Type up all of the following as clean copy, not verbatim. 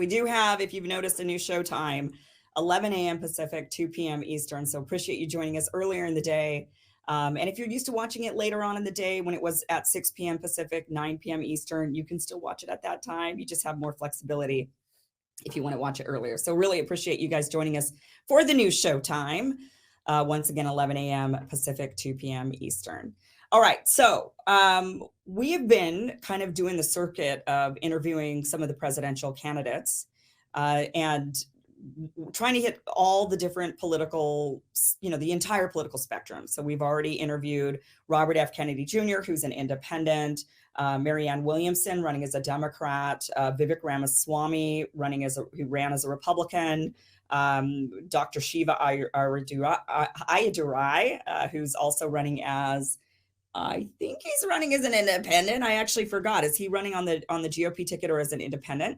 we do have, if you've noticed, a new show time, 11 a.m. Pacific, 2 p.m. Eastern. So appreciate you joining us earlier in the day. And if you're used to watching it later on in the day when it was at 6 p.m. Pacific, 9 p.m. Eastern, you can still watch it at that time. You just have more flexibility if you want to watch it earlier. So really appreciate you guys joining us for the new show time. Once again, 11 a.m. Pacific, 2 p.m. Eastern. All right, so we have been kind of doing the circuit of interviewing some of the presidential candidates and trying to hit all the different political, the entire political spectrum. So we've already interviewed Robert F. Kennedy Jr., who's an independent, Marianne Williamson running as a Democrat, Vivek Ramaswamy who ran as a Republican, Dr. Shiva Ayyadurai, who's also running as, I think he's running as an independent. I actually forgot. Is he running on the GOP ticket or as an independent?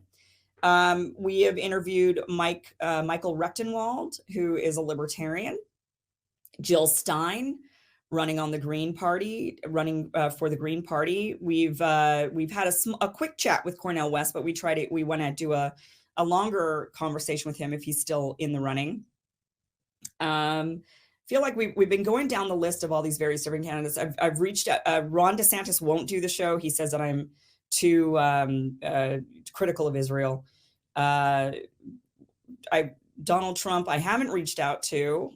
We have interviewed Michael Rechtenwald, who is a libertarian, Jill Stein, running on the Green Party, for the Green Party. We've had a quick chat with Cornel West, but we want to do a longer conversation with him if he's still in the running. Feel like we've been going down the list of all these various different candidates. I've reached out. Ron DeSantis won't do the show. He says that I'm too critical of Israel. Donald Trump, I haven't reached out to.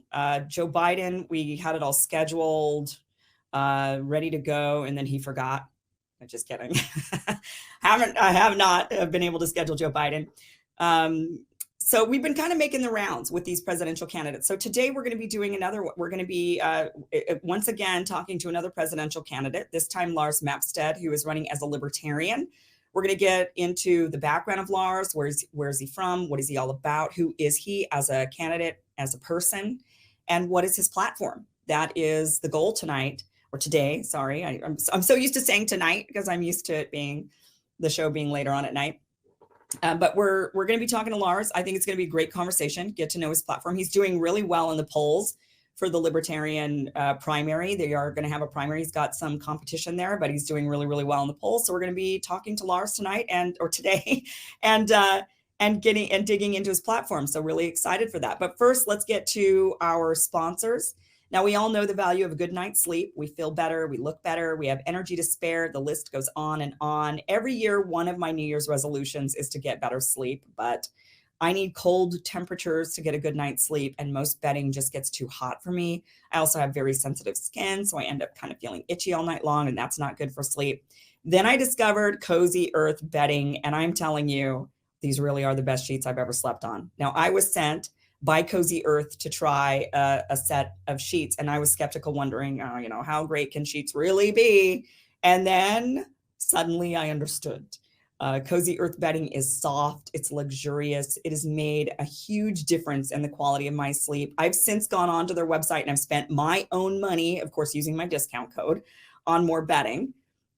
Joe Biden, we had it all scheduled, ready to go, and then he forgot. I'm just kidding. I have not been able to schedule Joe Biden. So we've been kind of making the rounds with these presidential candidates. So today we're going to be doing we're going to be once again talking to another presidential candidate, this time Lars Mapstead, who is running as a libertarian. We're going to get into the background of Lars. Where is he from? What is he all about? Who is he as a candidate, as a person? And what is his platform? That is the goal tonight, or today. Sorry, I'm so used to saying tonight because I'm used to it being the show being later on at night. But we're going to be talking to Lars. I think it's going to be a great conversation, get to know his platform. He's doing really well in the polls for the Libertarian primary. They are going to have a primary. He's got some competition there, but he's doing really, really well in the polls. So we're going to be talking to Lars tonight or today and digging into his platform. So really excited for that. But first, let's get to our sponsors. Now, we all know the value of a good night's sleep. We feel better. We look better. We have energy to spare. The list goes on and on. Every year, one of my New Year's resolutions is to get better sleep, but I need cold temperatures to get a good night's sleep, and most bedding just gets too hot for me. I also have very sensitive skin, so I end up kind of feeling itchy all night long, and that's not good for sleep. Then I discovered Cozy Earth bedding, and I'm telling you, these really are the best sheets I've ever slept on. Now, I was sent by Cozy Earth to try a set of sheets, and I was skeptical, wondering, how great can sheets really be? And then suddenly I understood. Cozy Earth bedding is soft, it's luxurious, it has made a huge difference in the quality of my sleep. I've since gone onto their website and I've spent my own money, of course, using my discount code, on more bedding.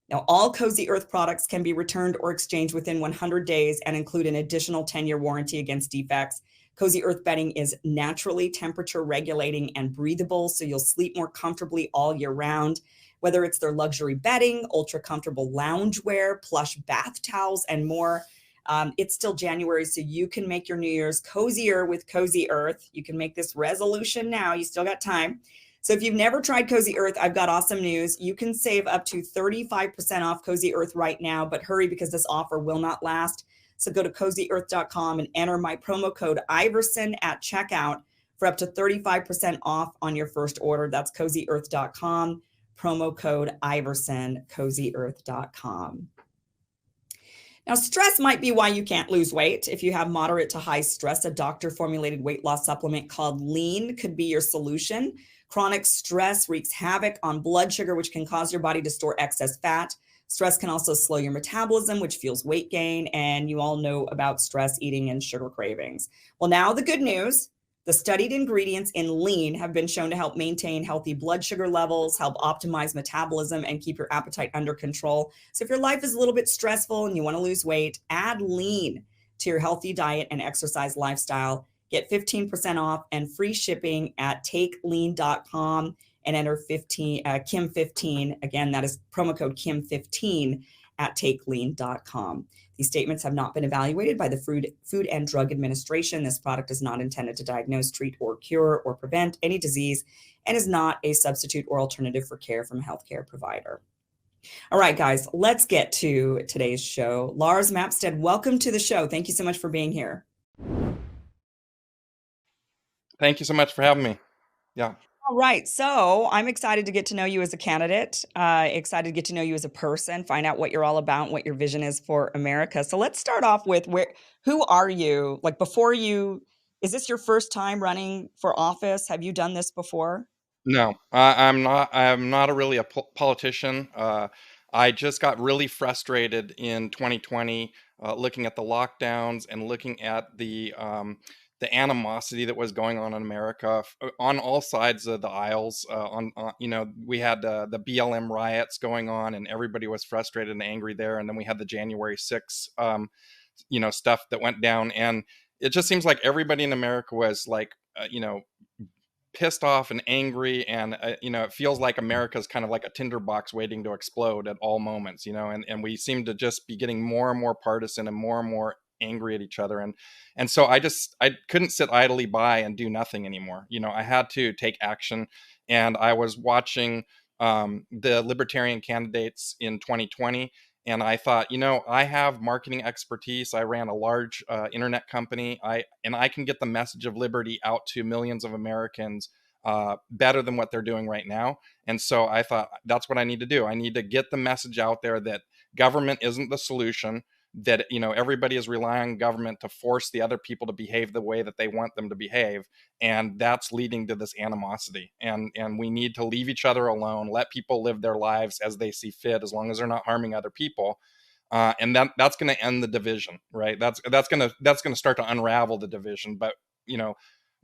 Now, all Cozy Earth products can be returned or exchanged within 100 days and include an additional 10-year warranty against defects. Cozy Earth bedding is naturally temperature regulating and breathable, so you'll sleep more comfortably all year round. Whether it's their luxury bedding, ultra comfortable loungewear, plush bath towels, and more. It's still January, so you can make your New Year's cozier with Cozy Earth. You can make this resolution now. You still got time. So if you've never tried Cozy Earth, I've got awesome news. You can save up to 35% off Cozy Earth right now, but hurry because this offer will not last. So go to CozyEarth.com and enter my promo code Iverson at checkout for up to 35% off on your first order. That's CozyEarth.com. Promo code Iverson, CozyEarth.com. Now, stress might be why you can't lose weight. If you have moderate to high stress, a doctor-formulated weight loss supplement called Lean could be your solution. Chronic stress wreaks havoc on blood sugar, which can cause your body to store excess fat. Stress can also slow your metabolism, which fuels weight gain. And you all know about stress eating and sugar cravings. Well, now the good news. The studied ingredients in Lean have been shown to help maintain healthy blood sugar levels, help optimize metabolism, and keep your appetite under control. So if your life is a little bit stressful and you want to lose weight, add Lean to your healthy diet and exercise lifestyle. Get 15% off and free shipping at takelean.com and enter Kim15. Again, that is promo code Kim15 at takelean.com. These statements have not been evaluated by the Food and Drug Administration. This product is not intended to diagnose, treat, or cure or prevent any disease and is not a substitute or alternative for care from a healthcare provider. All right, guys, let's get to today's show. Lars Mapstead, welcome to the show. Thank you so much for being here. Thank you so much for having me. Yeah. All right. So I'm excited to get to know you as a candidate, excited to get to know you as a person, find out what you're all about, what your vision is for America. So let's start off with who are you? Like is this your first time running for office? Have you done this before? No, I'm not. I'm not really a politician. I just got really frustrated in 2020, looking at the lockdowns and looking at the animosity that was going on in America on all sides of the aisles. We had the BLM riots going on, and everybody was frustrated and angry there. And then we had the January 6th, stuff that went down, and it just seems like everybody in America was like, pissed off and angry, and it feels like America's kind of like a tinderbox waiting to explode at all moments, and we seem to just be getting more and more partisan and more angry at each other, and so I couldn't sit idly by and do nothing anymore. I had to take action, and I was watching the libertarian candidates in 2020, and I thought, I have marketing expertise. I ran a large internet company. I can get the message of liberty out to millions of Americans better than what they're doing right now. And so I thought, that's what I need to do. I need to get the message out there that government isn't the solution, that, everybody is relying on government to force the other people to behave the way that they want them to behave. And that's leading to this animosity. And we need to leave each other alone, let people live their lives as they see fit, as long as they're not harming other people. And that's going to end the division, right? That's going to start to unravel the division. But,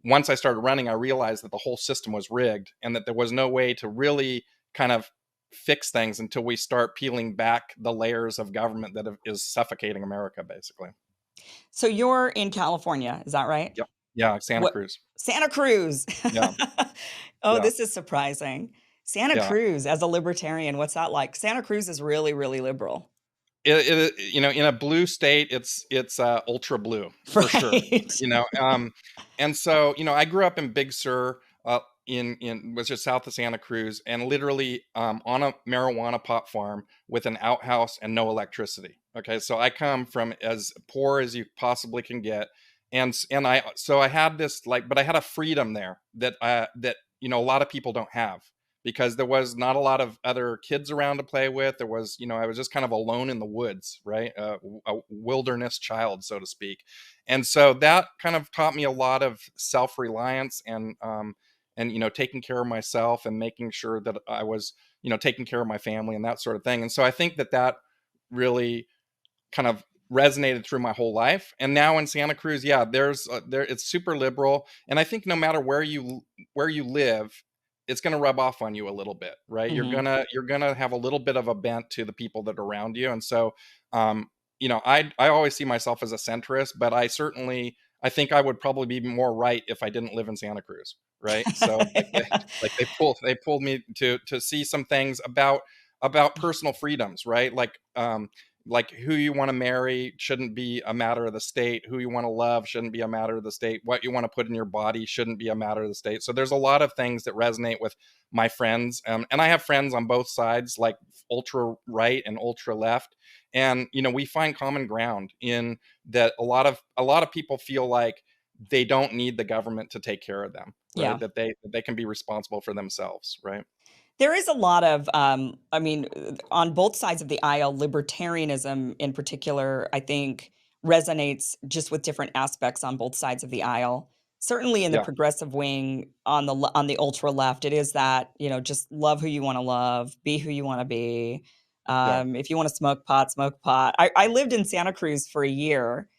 once I started running, I realized that the whole system was rigged, and that there was no way to really kind of fix things until we start peeling back the layers of government that is suffocating America, basically. So you're in California, is that right? Yep. Yeah, Santa Cruz. Santa Cruz. Yeah. Oh, Yeah. this is surprising. Santa Cruz as a libertarian, what's that like? Santa Cruz is really, really liberal. In a blue state, it's ultra blue for sure. And so I grew up in Big Sur, was just south of Santa Cruz, and literally on a marijuana pot farm with an outhouse and no electricity. Okay, so I come from as poor as you possibly can get, and I had this but I had a freedom there that a lot of people don't have, because there was not a lot of other kids around to play with. There was, I was just kind of alone in the woods, right? A wilderness child, so to speak. And so that kind of taught me a lot of self-reliance and taking care of myself and making sure that I was, taking care of my family and that sort of thing. And so I think that really kind of resonated through my whole life. And now in Santa Cruz, it's super liberal. And I think no matter where you live, it's going to rub off on you a little bit, right? Mm-hmm. You're gonna have a little bit of a bent to the people that are around you. And so, I always see myself as a centrist, but I think I would probably be more right if I didn't live in Santa Cruz, right? So they pulled me to see some things about personal freedoms, right? Like who you want to marry shouldn't be a matter of the state. Who you want to love shouldn't be a matter of the state. What you want to put in your body shouldn't be a matter of the state. So there's a lot of things that resonate with my friends. And I have friends on both sides, like ultra right and ultra left. And, we find common ground in that. A lot of people feel like they don't need the government to take care of them, right? Yeah. That they can be responsible for themselves, right? There is a lot of, on both sides of the aisle, libertarianism in particular, I think resonates just with different aspects on both sides of the aisle. Certainly in the Yeah. progressive wing on the ultra left, it is that, just love who you want to love, be who you want to be. Yeah. If you want to smoke pot, smoke pot. I lived in Santa Cruz for a year,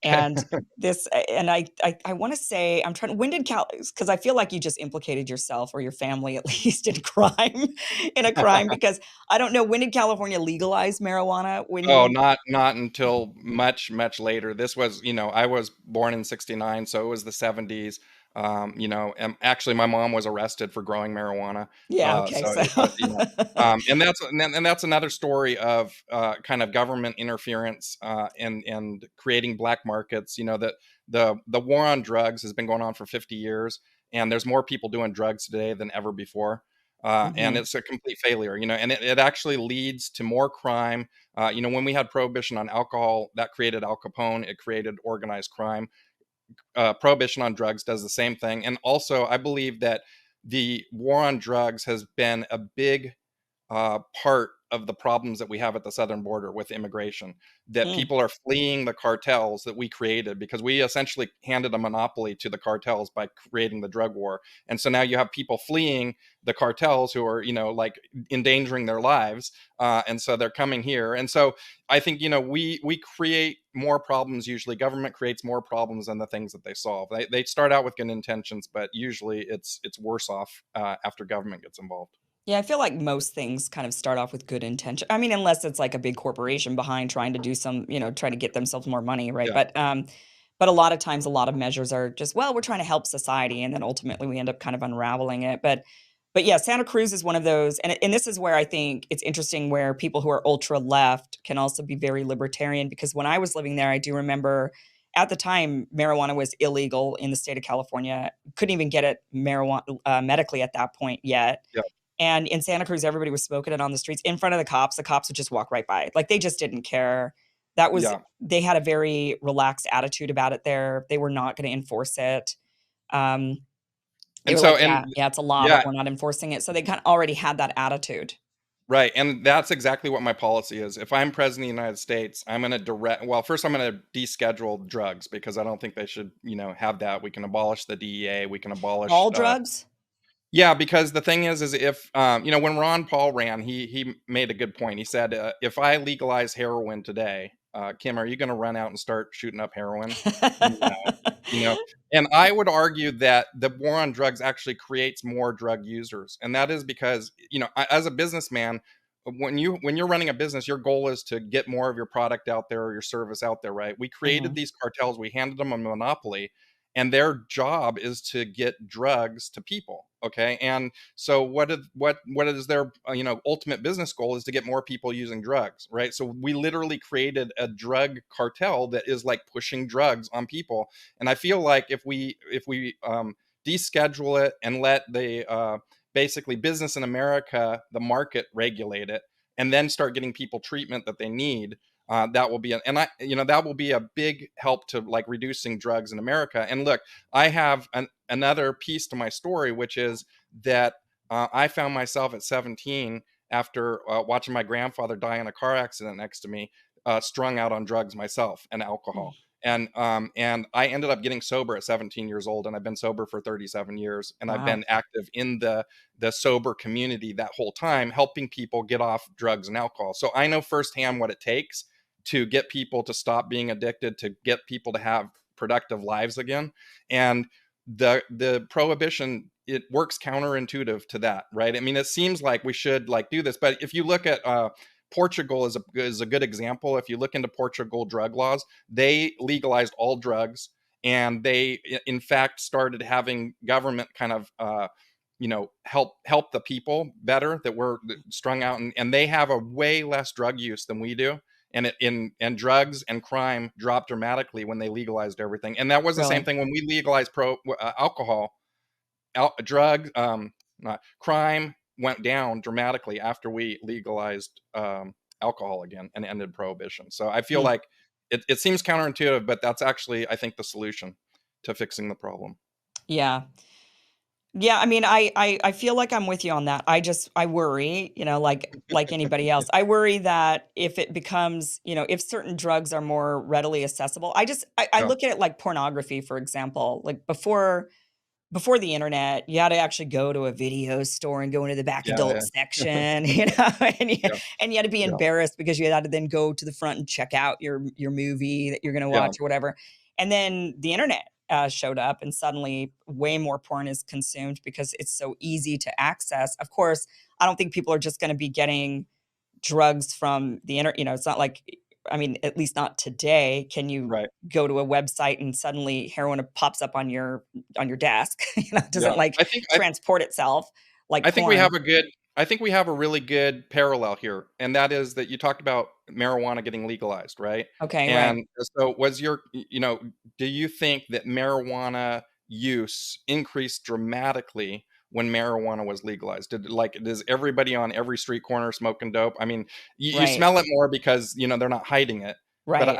Okay. and I want to say, when did because I feel like you just implicated yourself or your family at least in a crime, because I don't know, when did California legalize marijuana? Oh, not until much later. This was, I was born in '69, so it was the '70s. And actually, my mom was arrested for growing marijuana. Yeah, okay, so And that's another story of kind of government interference and creating black markets. That the war on drugs has been going on for 50 years, and there's more people doing drugs today than ever before. And Mhm. it's a complete failure, and it actually leads to more crime. When we had prohibition on alcohol, that created Al Capone, it created organized crime. Prohibition on drugs does the same thing. And also, I believe that the war on drugs has been a big part of the problems that we have at the southern border with immigration. That Mm. people are fleeing the cartels that we created because we essentially handed a monopoly to the cartels by creating the drug war. And so now you have people fleeing the cartels who are, like endangering their lives, and so they're coming here. And so I think we create more problems. Usually, government creates more problems than the things that they solve. They start out with good intentions, but usually it's worse off after government gets involved. Yeah, I feel like most things kind of start off with good intention. I mean, unless it's like a big corporation behind trying to do some, trying to get themselves more money, right? Yeah. But a lot of times, a lot of measures are just, well, we're trying to help society, and then ultimately we end up kind of unraveling it. But yeah, Santa Cruz is one of those, and this is where I think it's interesting, where people who are ultra left can also be very libertarian. Because when I was living there, I do remember at the time marijuana was illegal in the state of California. Couldn't even get it marijuana medically at that point yet, Yeah. and in Santa Cruz, everybody was smoking it on the streets in front of the cops. The cops would just walk right by. Like, they just didn't care. Yeah. They had a very relaxed attitude about it there. They were not going to enforce it. Um, they And were so, like, and yeah, it's a law, but yeah, we're not enforcing it. So they kind of already had that attitude. right. And that's exactly what my policy is. If I'm president of the United States, I'm going to well, first I'm going to deschedule drugs because I don't think they should, have that. We can abolish the DEA. We can abolish, All drugs? yeah, because the thing is if, when Ron Paul ran, he made a good point. He said, if I legalize heroin today, Kim, are you going to run out and start shooting up heroin? you know and I would argue that the war on drugs actually creates more drug users, and that is because, as a businessman, when you're running a business, your goal is to get more of your product out there or your service out there, right? We created Mhm. these cartels, we handed them a monopoly, and their job is to get drugs to people. Okay, and so what is their ultimate business goal is to get more people using drugs, right? So we literally created a drug cartel that is like pushing drugs on people. And I feel like if we deschedule it and let the basically business in America, the market, regulate it, and then start getting people treatment that they need, that will be that will be a big help to like reducing drugs in America. And look, I have another piece to my story, which is that I found myself at 17 after watching my grandfather die in a car accident next to me, strung out on drugs myself and alcohol. And I ended up getting sober at 17 years old, and I've been sober for 37 years, and I've Wow. been active in the sober community that whole time, helping people get off drugs and alcohol. So I know firsthand what it takes to get people to stop being addicted, to get people to have productive lives again. And the prohibition, it works counterintuitive to that, right? I mean, it seems like we should like do this, but if you look at Portugal is a good example. If you look into Portugal drug laws, they legalized all drugs, and they in fact started having government kind of help the people better that were strung out, and they have a way less drug use than we do. And drugs and crime dropped dramatically when they legalized everything. And that was the same Really? thing when we legalized alcohol. Drug not crime went down dramatically after we legalized alcohol again and ended prohibition. So I feel Mm. like it seems counterintuitive, but that's actually, I think, the solution to fixing the problem. Yeah. Yeah, I mean, I feel like I'm with you on that. I worry, like anybody else. I worry that if it becomes, if certain drugs are more readily accessible. I Yeah, look at it like pornography, for example. Like, before the internet, you had to actually go to a video store and go into the back yeah, adult yeah, section, yeah, and you had to be yeah, embarrassed because you had to then go to the front and check out your movie that you're gonna yeah. watch or whatever. And then the internet showed up, and suddenly way more porn is consumed because it's so easy to access. Of course, I don't think people are just gonna be getting drugs from the internet. It's not like I mean, at least not today, can you Right. go to a website and suddenly heroin pops up on your desk. It doesn't Yeah. like I think I transport itself like I think we have porn. a good I think we have a really good parallel here, and that is that you talked about marijuana getting legalized, right? Okay, right. And so was do you think that marijuana use increased dramatically when marijuana was legalized? Does everybody on every street corner smoking dope? I mean, you Right. smell it more because, they're not hiding it. But Right.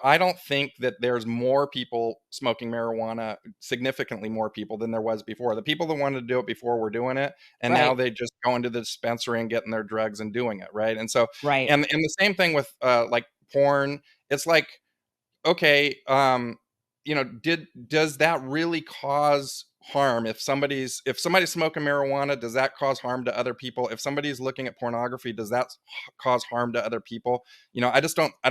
I don't think that there's more people smoking marijuana, significantly more people than there was before. The people that wanted to do it before were doing it, and now Right. they just go into the dispensary and getting their drugs and doing it, right? And so, Right. and the same thing with like porn. It's like, okay, does that really cause harm? If somebody's smoking marijuana, does that cause harm to other people? If somebody's looking at pornography, does that cause harm to other people? I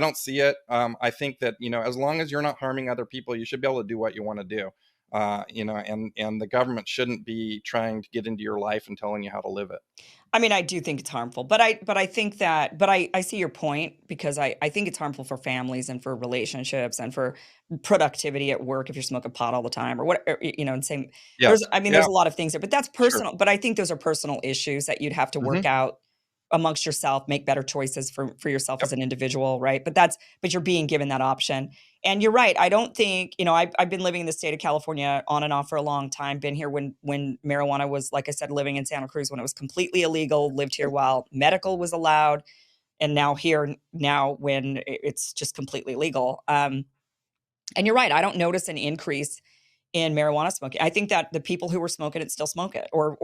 don't see it. I think that, as long as you're not harming other people, you should be able to do what you want to do. And the government shouldn't be trying to get into your life and telling you how to live it. I mean, I do think it's harmful, but I think that I see your point because I think it's harmful for families and for relationships and for productivity at work if you're smoking pot all the time or what and same there's Yes. I mean Yeah. there's a lot of things there, but that's Sure. personal. But I think those are personal issues that you'd have to Hmm. work out amongst yourself, make better choices for yourself Yep. as an individual, right? But you're being given that option. And you're right. I don't think, I've been living in the state of California on and off for a long time, been here when marijuana was, like I said, living in Santa Cruz when it was completely illegal, lived here while medical was allowed, and now here now when it's just completely legal. And you're right. I don't notice an increase in marijuana smoking. I think that the people who were smoking it still smoke it, or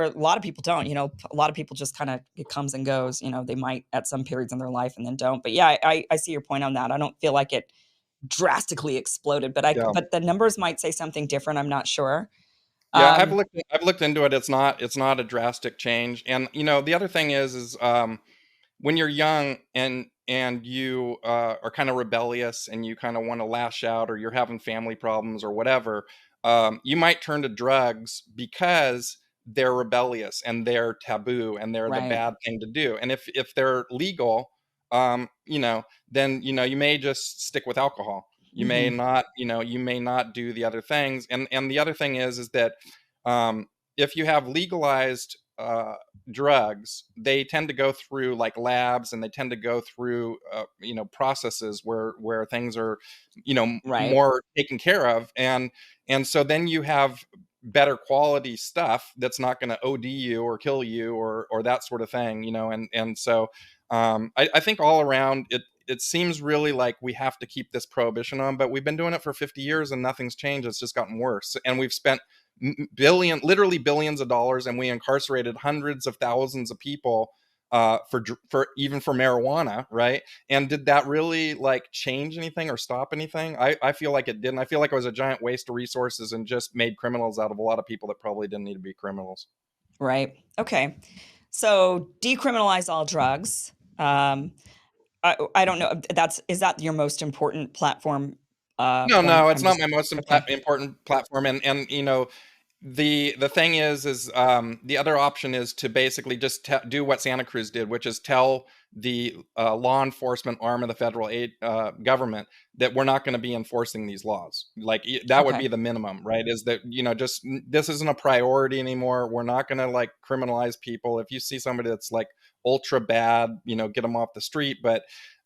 a lot of people don't. A lot of people just kind of it comes and goes. They might at some periods in their life and then don't. But yeah, I see your point on that. I don't feel like it drastically exploded, Yeah. but the numbers might say something different. I'm not sure. Yeah, I've Um, looked into it. It's not a drastic change. And the other thing is when you're young and you are kind of rebellious and you kind of want to lash out, or you're having family problems or whatever, you might turn to drugs because they're rebellious and they're taboo and they're the right. bad thing to do. And if they're legal, then you may just stick with alcohol. Hmm. You may not do the other things. And the other thing is that um, if you have legalized drugs, they tend to go through like labs, and they tend to go through processes where things are Right. more taken care of, and so then you have better quality stuff that's not going to OD you or kill you or that sort of thing, and so I think all around it seems really like we have to keep this prohibition on, but we've been doing it for 50 years and nothing's changed. It's just gotten worse, and we've spent literally billions of dollars, and we incarcerated hundreds of thousands of people for marijuana, right? And did that really like change anything or stop anything? I feel like it didn't. I feel like it was a giant waste of resources and just made criminals out of a lot of people that probably didn't need to be criminals. Right. Okay. So decriminalize all drugs. I don't know. Is that your most important platform No, when it no, it's comes? not my most Okay. important platform, and the thing is the other option is to basically just do what Santa Cruz did, which is tell the law enforcement arm of the federal government that we're not going to be enforcing these laws. Like that would Okay. be the minimum, right? Is that just this isn't a priority anymore. We're not going to like criminalize people. If you see somebody that's like ultra bad, get them off the street, but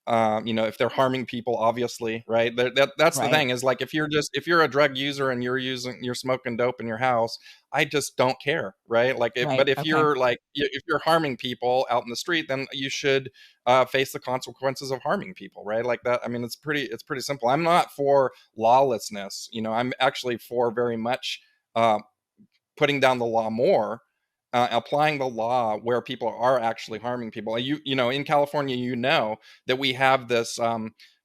if they're harming people, obviously, right? That's the Right. thing is like if you're a drug user and you're smoking dope in your house, I just don't care, right? But Right. if Okay. you're if you're harming people out in the street, then you should face the consequences of harming people, right? Like that. I mean, it's pretty simple. I'm not for lawlessness. I'm actually for very much uh, putting down the law more, applying the law where people are actually harming people. In California, that we have this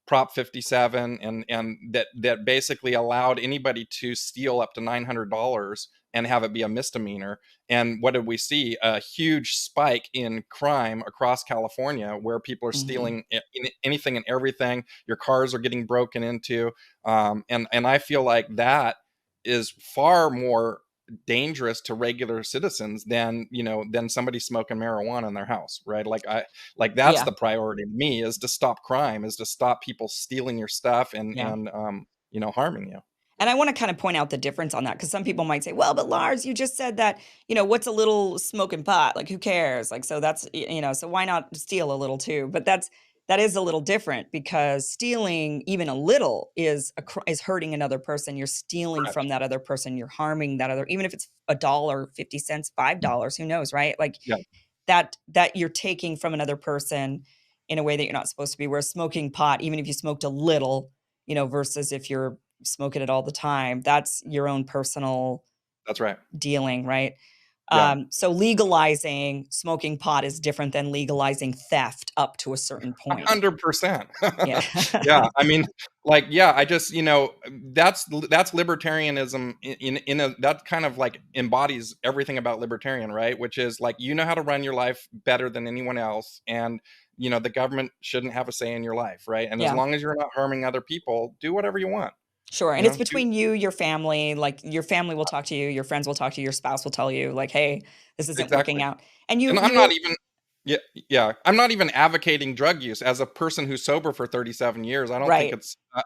Prop 57, and that basically allowed anybody to steal up to $900 and have it be a misdemeanor. And what did we see? A huge spike in crime across California, where people are Hmm. stealing anything and everything. Your cars are getting broken into, and I feel like that is far more dangerous to regular citizens than, than somebody smoking marijuana in their house, right? Like that's Yeah. the priority to me, is to stop crime, is to stop people stealing your stuff Yeah. and harming you. And I want to kind of point out the difference on that, because some people might say, well, but Lars, you just said that, what's a little smoking pot? Like, who cares? Like, so that's, so why not steal a little too? But that is a little different, because stealing even a little is hurting another person. You're stealing Correct. from that other person. You're harming that other, even if it's a dollar, 50 cents, $5, who knows, right? Like, Yeah, that you're taking from another person in a way that you're not supposed to be. Whereas smoking pot, even if you smoked a little, versus if you're smoking it all the time, that's your own personal that's right. dealing, right? Yeah. So legalizing smoking pot is different than legalizing theft up to a certain point. 100%. Yeah. Yeah, I mean, like, yeah, I just, that's libertarianism in a that kind of like embodies everything about libertarian, right? Which is like, how to run your life better than anyone else, and the government shouldn't have a say in your life, right? And as Yeah. long as you're not harming other people, do whatever you want. Sure. You And it's know, do between you, your family, like your family will talk to you, your friends will talk to you, your spouse will tell you like, hey, this isn't working exactly. out. And you And I'm not you'll even yeah, yeah, I'm not even advocating drug use. As a person who's sober for 37 years, right.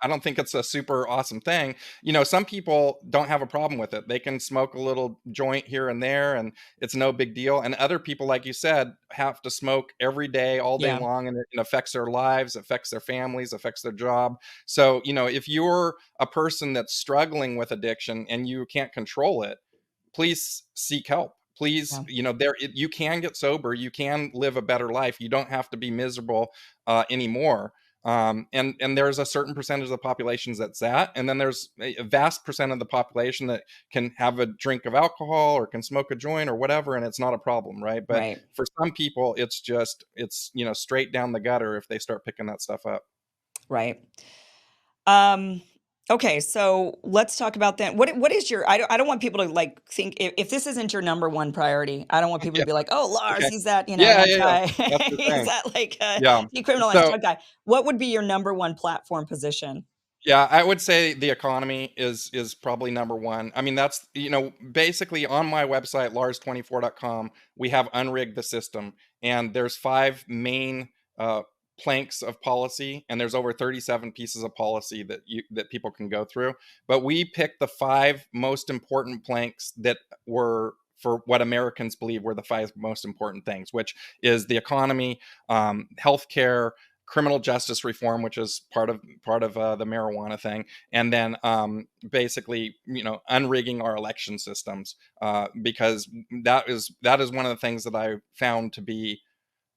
I don't think it's a super awesome thing. Some people don't have a problem with it. They can smoke a little joint here and there, and it's no big deal. And other people, like you said, have to smoke every day, all day Yeah. long, and it affects their lives, affects their families, affects their job. So, if you're a person that's struggling with addiction and you can't control it, please seek help. Please, Yeah. you can get sober, you can live a better life, you don't have to be miserable anymore. And there's a certain percentage of the populations that's that, and then there's a vast percent of the population that can have a drink of alcohol or can smoke a joint or whatever, and it's not a problem, right? But Right. for some people, it's straight down the gutter if they start picking that stuff up. Right. Um, okay, so let's talk about that. What is your I don't want people to like think, if this isn't your number one priority, I don't want people to Yeah. be like, oh, Lars, Okay. he's that, Yeah. Yeah. Yeah. anti That's the he's thing. that like Yeah. decriminalized So drug guy. What would be your number one platform position? yeah, I would say the economy is probably number one. I mean, that's, basically on my website, lars24.com, we have unrigged the system, and there's five main planks of policy, and there's over 37 pieces of policy that people can go through. But we picked the five most important planks that were for what Americans believe were the five most important things, which is the economy, healthcare, criminal justice reform, which is part of the marijuana thing, and then basically, unrigging our election systems, because that is one of the things that I found to be,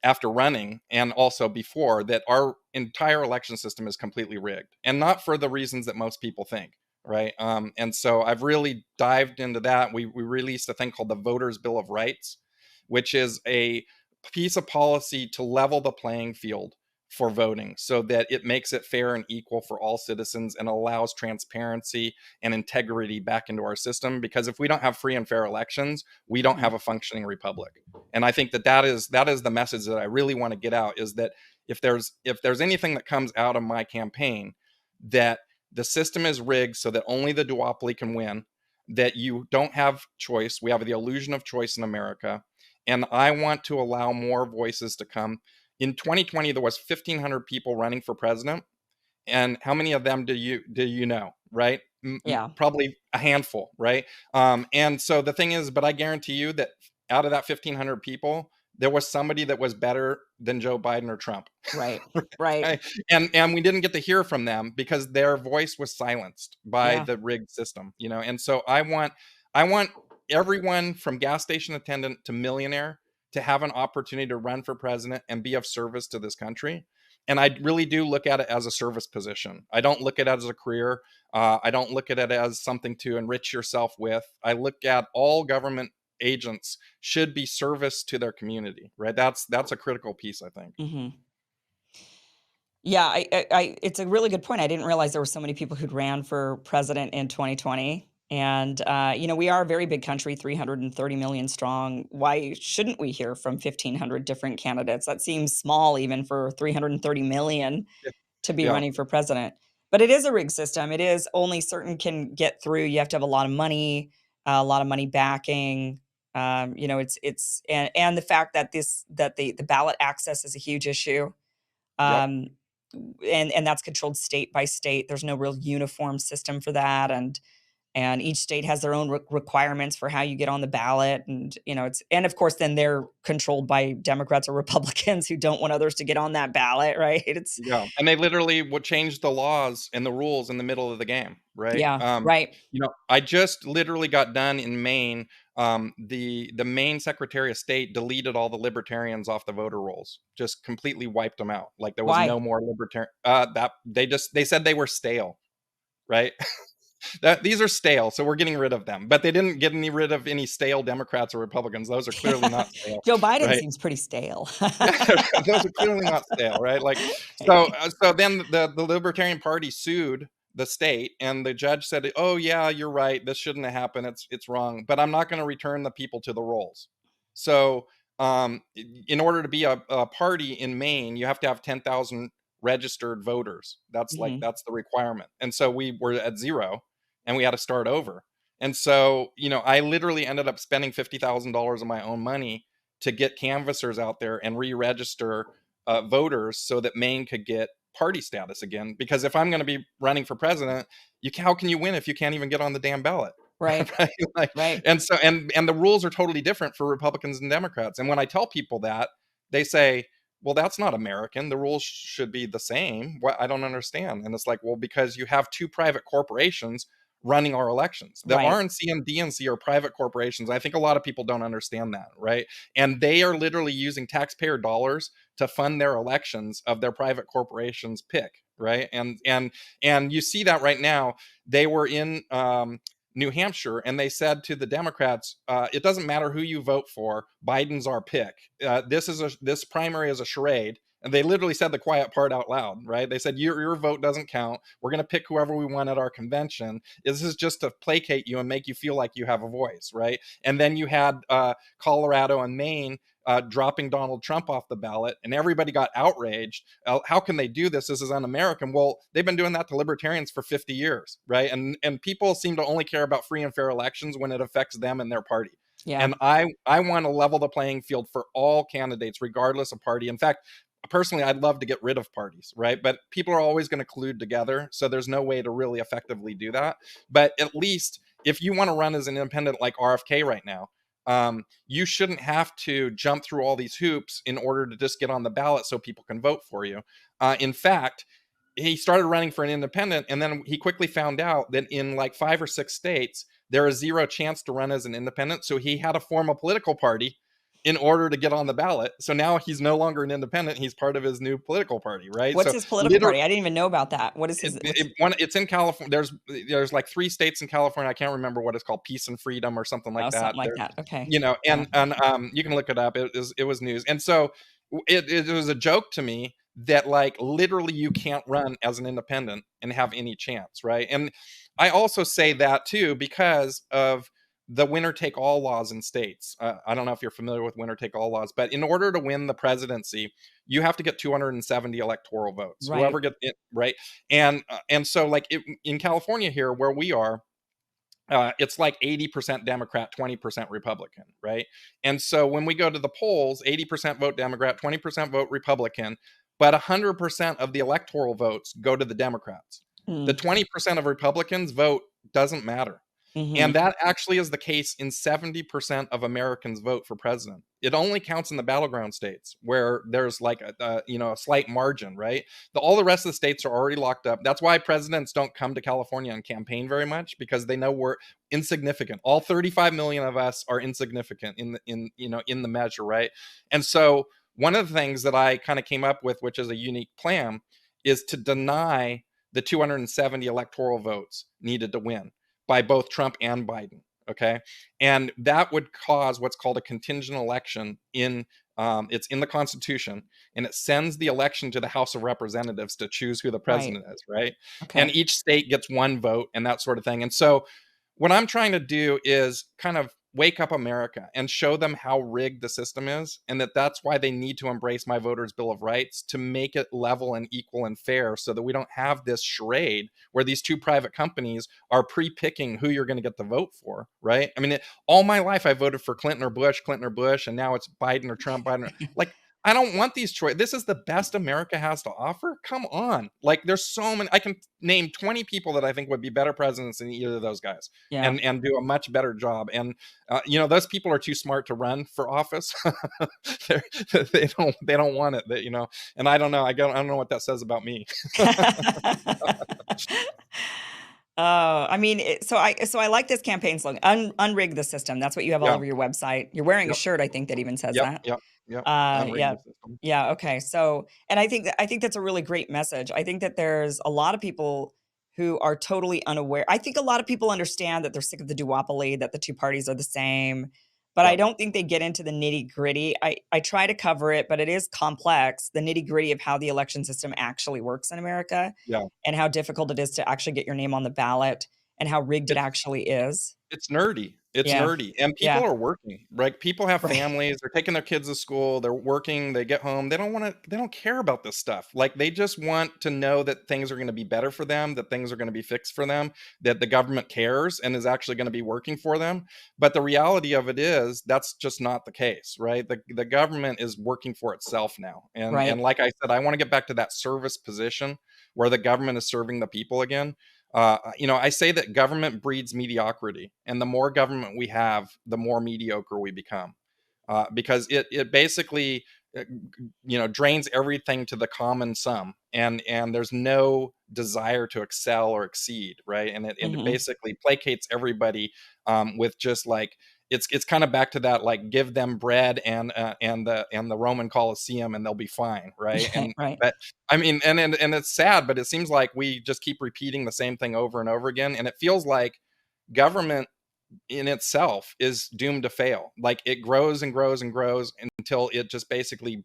after running and also before, that our entire election system is completely rigged, and not for the reasons that most people think, right? And so I've really dived into that. We released a thing called the Voters Bill of Rights, which is a piece of policy to level the playing field for voting, so that it makes it fair and equal for all citizens and allows transparency and integrity back into our system. Because if we don't have free and fair elections, we don't Mhm. have a functioning republic. And I think that is the message that I really want to get out, is that if there's anything that comes out of my campaign, that the system is rigged so that only the duopoly can win, that you don't have choice. We have the illusion of choice in America, and I want to allow more voices to come. In 2020, there was 1,500 people running for president, and how many of them do you know, right? Yeah. Probably a handful, right? And so the thing is, but I guarantee you that out of that 1,500 people, there was somebody that was better than Joe Biden or Trump. Right. Right. Right? And we didn't get to hear from them because their voice was silenced by Yeah. the rigged system, and so I want everyone from gas station attendant to millionaire to have an opportunity to run for president and be of service to this country. And I really do look at it as a service position. I don't look at it as a career. I don't look at it as something to enrich yourself with. I look at all government agents should be service to their community, right? That's a critical piece, I think. Hmm. Yeah, it's a really good point. I didn't realize there were so many people who'd ran for president in 2020. And, we are a very big country, 330 million strong. Why shouldn't we hear from 1,500 different candidates? That seems small, even for 330 million Yeah. to be Yeah. running for president. But it is a rigged system. It is only certain can get through. You have to have a lot of money. a lot of money backing. You know, it's and the fact that the ballot access is a huge issue. Yep. Um, and that's controlled state by state. There's no real uniform system for that, and each state has their own requirements for how you get on the ballot, and you know, it's and of course then they're controlled by Democrats or Republicans who don't want others to get on that ballot, right? It's Yeah, and they literally would change the laws and the rules in the middle of the game, right? yeah, right, I just literally got done in Maine. The Maine Secretary of State deleted all the libertarians off the voter rolls, just completely wiped them out. Like there was why? no more libertarian. That they said they were stale, right? That these are stale, so we're getting rid of them. But they didn't get rid of any stale Democrats or Republicans. Those are clearly not stale, Joe Biden right? seems pretty stale. Yeah, those are clearly not stale, right? Like, so then the Libertarian Party sued the state, and the judge said, "Oh yeah, you're right. This shouldn't have happened. It's wrong. But I'm not going to return the people to the rolls." So, in order to be a party in Maine, you have to have 10,000 registered voters. Mhm. That's the requirement. And so we were at zero, and we had to start over. And so, I literally ended up spending $50,000 of my own money to get canvassers out there and re-register voters so that Maine could get party status again. Because if I'm going to be running for president, how can you win if you can't even get on the damn ballot? Right, Right? Like, right, and so and the rules are totally different for Republicans and Democrats. And when I tell people that, they say, "Well, that's not American. The rules should be the same." What I don't understand. And it's like, well, because you have two private corporations running our elections. The right, RNC and DNC are private corporations. I think a lot of people don't understand that, right? And they are literally using taxpayer dollars to fund their elections of their private corporations pick, right? And you see that right now. They were in New Hampshire, and they said to the Democrats, "It doesn't matter who you vote for. Biden's our pick. This primary is a charade." And they literally said the quiet part out loud, right? They said, your vote doesn't count. We're going to pick whoever we want at our convention. This is just to placate you and make you feel like you have a voice, right? And then you had Colorado and Maine dropping Donald Trump off the ballot, and everybody got outraged. How can they do this? This is un-American. Well, they've been doing that to libertarians for 50 years, right? And people seem to only care about free and fair elections when it affects them and their party. yeah, And I want to level the playing field for all candidates, regardless of party. In fact, personally, I'd love to get rid of parties, right? But people are always going to collude together, so there's no way to really effectively do that. But at least if you want to run as an independent like RFK right now, you shouldn't have to jump through all these hoops in order to just get on the ballot so people can vote for you. In fact, he started running for an independent, and then he quickly found out that in like 5 or 6 states, there is zero chance to run as an independent. So he had to form a political party in order to get on the ballot. So now he's no longer an independent. He's part of his new political party, right? what's So his political literally, party? I didn't even know about that. What is his what's it's in California. There's like 3 states in California. I can't remember what it's called, Peace and Freedom or something like oh, that. something like There, that, okay. Yeah, and you can look it up. It was news, and so it was a joke to me that like literally you can't run as an independent and have any chance, right? And I also say that too because of the winner take all laws in states. I don't know if you're familiar with winner take all laws, but in order to win the presidency, you have to get 270 electoral votes. right, Whoever gets it, right? And so like in California here where we are, it's like 80% Democrat, 20% Republican, right? And so when we go to the polls, 80% vote Democrat, 20% vote Republican, but 100% of the electoral votes go to the Democrats. The mm, 20% of Republicans vote doesn't matter. And mhm, that actually is the case in 70% of Americans vote for president. It only counts in the battleground states where there's like a slight margin, right? All the rest of the states are already locked up. That's why presidents don't come to California and campaign very much because they know we're insignificant. All 35 million of us are insignificant in the measure, right? And so one of the things that I kind of came up with, which is a unique plan, is to deny the 270 electoral votes needed to win by both Trump and Biden. Okay, and that would cause what's called a contingent election it's in the Constitution, and it sends the election to the House of Representatives to choose who the right, president is, right? And okay, each state gets one vote and that sort of thing. And so what I'm trying to do is kind of wake up America and show them how rigged the system is, and that's why they need to embrace my voters' Bill of Rights to make it level and equal and fair, so that we don't have this charade where these two private companies are pre-picking who you're going to get the vote for, right? I mean, all my life I voted for Clinton or Bush, and now it's Biden or Trump. Like, I don't want these choices. This is the best America has to offer. Come on. Like, there's so many. I can name 20 people that I think would be better presidents than either of those guys, Yeah. and do a much better job. And those people are too smart to run for office. They don't want it. And I don't know. I don't know what that says about me. Oh, I mean, so I like this campaign slogan, "Unrig the system." That's what you have all Yeah. over your website. You're wearing a Yep. shirt, I think, that even says Yep. that. Yep. Yep. Unring Yeah. the system. Yeah, okay. So, and I think that's a really great message. I think that there's a lot of people who are totally unaware. I think a lot of people understand that they're sick of the duopoly, that the two parties are the same, but I Yep. don't think they get into the nitty-gritty. I try to cover it, but it is complex, the nitty-gritty of how the election system actually works in America Yeah. and how difficult it is to actually get your name on the ballot and how rigged it It's actually is. It's nerdy. It's Yeah. nerdy. And people Yeah. are working, right? People have Right. families, they're taking their kids to school, they're working, they get home. They don't care about this stuff. Like, they just want to know that things are going to be better for them, that things are going to be fixed for them, that the government cares and is actually going to be working for them. But the reality of it is that's just not the case, right? The government is working for itself now. And Right. like I said, I want to get back to that service position where the government is serving the people again. I say that government breeds mediocrity, and the more government we have, the more mediocre we become, because it basically drains everything to the common sum, and there's no desire to excel or exceed, right? And it Mhm. basically placates everybody, with just like, it's kind of back to that, like, give them bread and the Roman Colosseum and they'll be fine, right? And Right. but I mean, and it's sad, but it seems like we just keep repeating the same thing over and over again, and it feels like government in itself is doomed to fail. Like, it grows and grows and grows until it just basically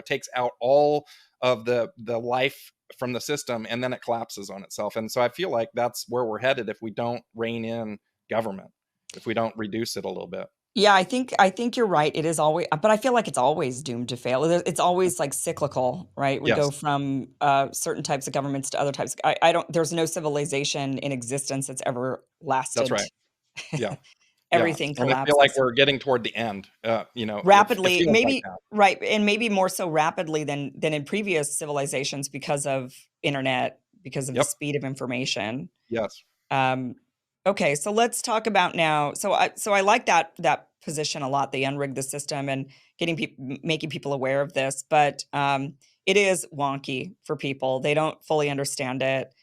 takes out all of the life from the system, and then it collapses on itself. And so I feel like that's where we're headed if we don't rein in government, if we don't reduce it a little bit. Yeah, I think you're right. It is always, but I feel like it's always doomed to fail. It's always like cyclical, right? We go Yes, from certain types of governments to other types. I don't. There's no civilization in existence that's ever that's lasted. right. Yeah. Yeah, Everything and I feel like collapses we're getting toward the end. It rapidly. feels like Maybe that. right, and maybe more so rapidly than in previous civilizations because of internet, because of the Yep. speed of information. Yes. Um, okay, so let's talk about now. So I like that position a lot. They unrig the system and getting people, making people aware of this, but it is wonky for people. They don't fully understand it,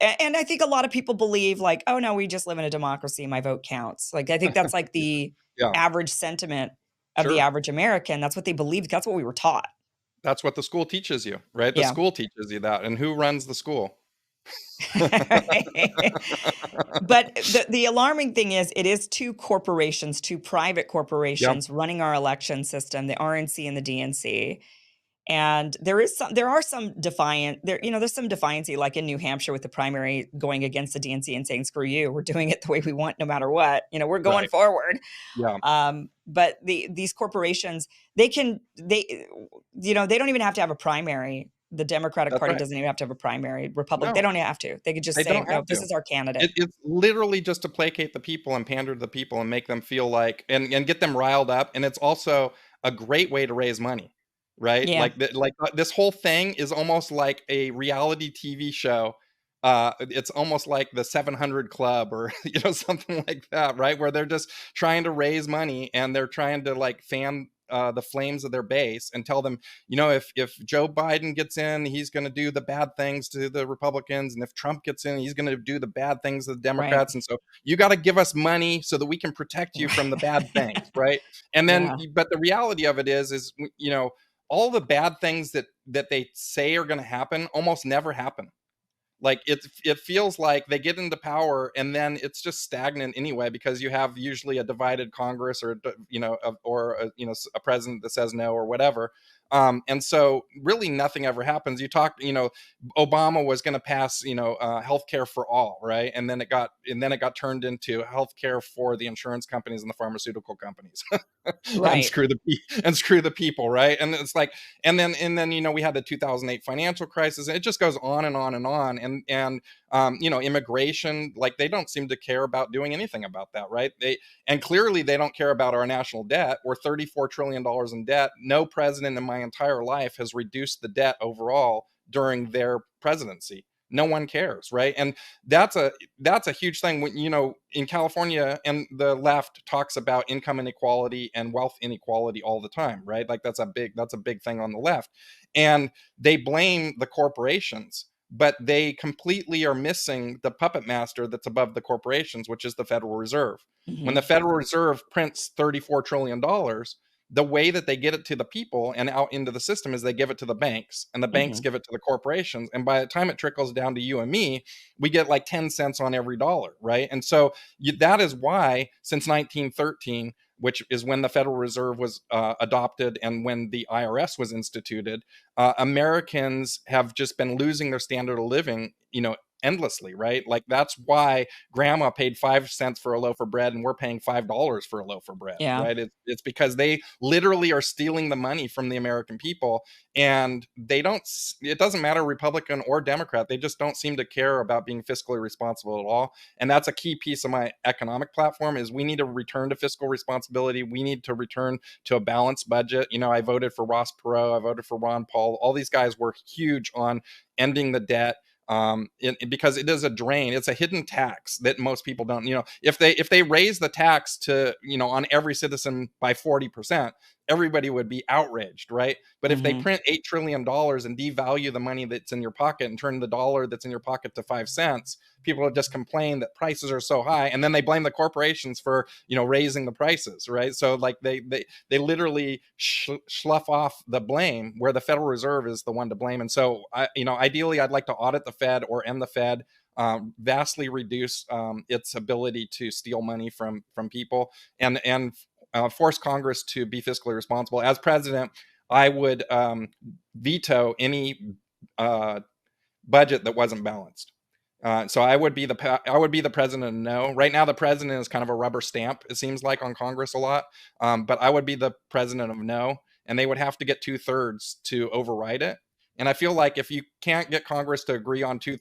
and I think a lot of people believe like, oh no, we just live in a democracy. My vote counts. Like I think that's like the Yeah, average sentiment of the sure. average American. That's what they believe. That's what we were taught. That's what the school teaches you, right? The Yeah. school teaches you that, and who runs the school? But the alarming thing is it is two corporations, two private Yep, corporations running our election system, the RNC and the DNC. And there are some there's some defiancy, like in New Hampshire with the primary going against the DNC and saying, screw you, we're doing it the way we want no matter what. We're going right. forward. Yeah, But these corporations, they don't even have to have a primary. The Democratic that's Party right. doesn't even have to have a primary. Republic, they No, don't have to. They could just they say, don't no, have this to. is our candidate. It's literally just to placate the people and pander to the people and make them feel like, and get them riled up, and it's also a great way to raise money, right? Yeah, This whole thing is almost like a reality TV show. It's almost like the 700 Club, or something like that, right? Where they're just trying to raise money, and they're trying to, like, fan the flames of their base and tell them, if Joe Biden gets in, he's going to do the bad things to the Republicans, and if Trump gets in, he's going to do the bad things to the right. Democrats, and so you got to give us money so that we can protect you from the bad things, right? And then, Yeah, but the reality of it is all the bad things that they say are going to happen almost never happen. Like, it feels like they get into power and then it's just stagnant anyway, because you have usually a divided Congress, or a president that says no or whatever. And so really nothing ever happens. Obama was going to pass, healthcare for all, right? And then it got turned into healthcare for the insurance companies and the pharmaceutical companies, and Right. screw the people, right? And it's like, and then we had the 2008 financial crisis. And it just goes on and on and on. And immigration, like they don't seem to care about doing anything about that, right? And clearly they don't care about our national debt. We're $34 trillion in debt. No president in my entire life has reduced the debt overall during their presidency. No one cares, right? And that's a huge thing. When in California, and the left talks about income inequality and wealth inequality all the time, right? Like that's a big thing on the left. And they blame the corporations, but they completely are missing the puppet master that's above the corporations, which is the Federal Reserve. When the Hmm. Federal Reserve prints $34 trillion, the way that they get it to the people and out into the system is they give it to the banks, and the banks Hmm. give it to the corporations. And by the time it trickles down to you and me, we get like 10 cents on every dollar, right? And so that is why, since 1913, which is when the Federal Reserve was adopted and when the IRS was instituted, Americans have just been losing their standard of living, endlessly, right? Like that's why grandma paid 5 cents for a loaf of bread and we're paying $5 for a loaf of bread, Yeah. right? It's because they literally are stealing the money from the American people. And it doesn't matter Republican or Democrat, they just don't seem to care about being fiscally responsible at all. And that's a key piece of my economic platform: is we need to return to fiscal responsibility. We need to return to a balanced budget. I voted for Ross Perot, I voted for Ron Paul. All these guys were huge on ending the debt, because it is a drain. It's a hidden tax that most people don't. If they raise the tax to on every citizen by 40%, everybody would be outraged, right? But if they Hmm. print $8 trillion and devalue the money that's in your pocket and turn the dollar that's in your pocket to 5 cents, people will just complain that prices are so high, and then they blame the corporations for raising the prices, right? So like they literally slough off the blame, where the Federal Reserve is the one to blame. And so ideally, I'd like to audit the Fed or end the Fed, vastly reduce its ability to steal money from people, and force Congress to be fiscally responsible. As president, I would veto any uh, budget that wasn't balanced. So I would be the president of no. Right now, the president is kind of a rubber stamp, it seems like, on Congress a lot. But I would be the president of no, and they would have to get 2/3 to override it. And I feel like if you can't get Congress to agree on two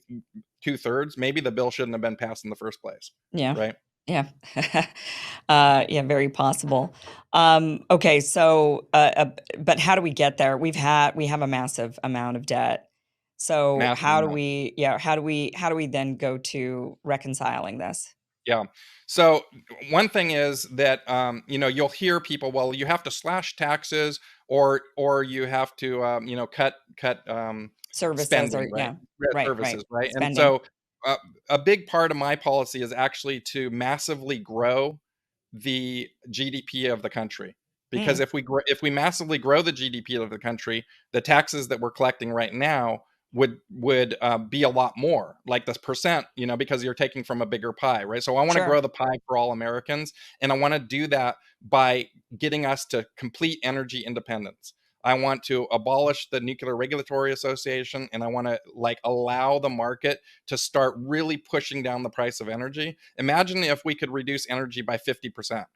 thirds, maybe the bill shouldn't have been passed in the first place, Yeah. right? Yeah. Yeah, very possible. Okay, so, but how do we get there? We have a massive amount of debt. So Massive how do amount. we, yeah, how do we then go to reconciling this? Yeah. So one thing is that you'll hear people, well, you have to slash taxes, or you have to cut Services or spending, right? yeah, Yeah, right, services, right? And spending. so uh, a big part of my policy is actually to massively grow the GDP of the country. Because Mm, if we massively grow the GDP of the country, the taxes that we're collecting right now would be a lot more, like this percent, because you're taking from a bigger pie, right? So I want to sure. grow the pie for all Americans, and I want to do that by getting us to complete energy independence. I want to abolish the Nuclear Regulatory Association, and I want to allow the market to start really pushing down the price of energy. Imagine if we could reduce energy by 50%.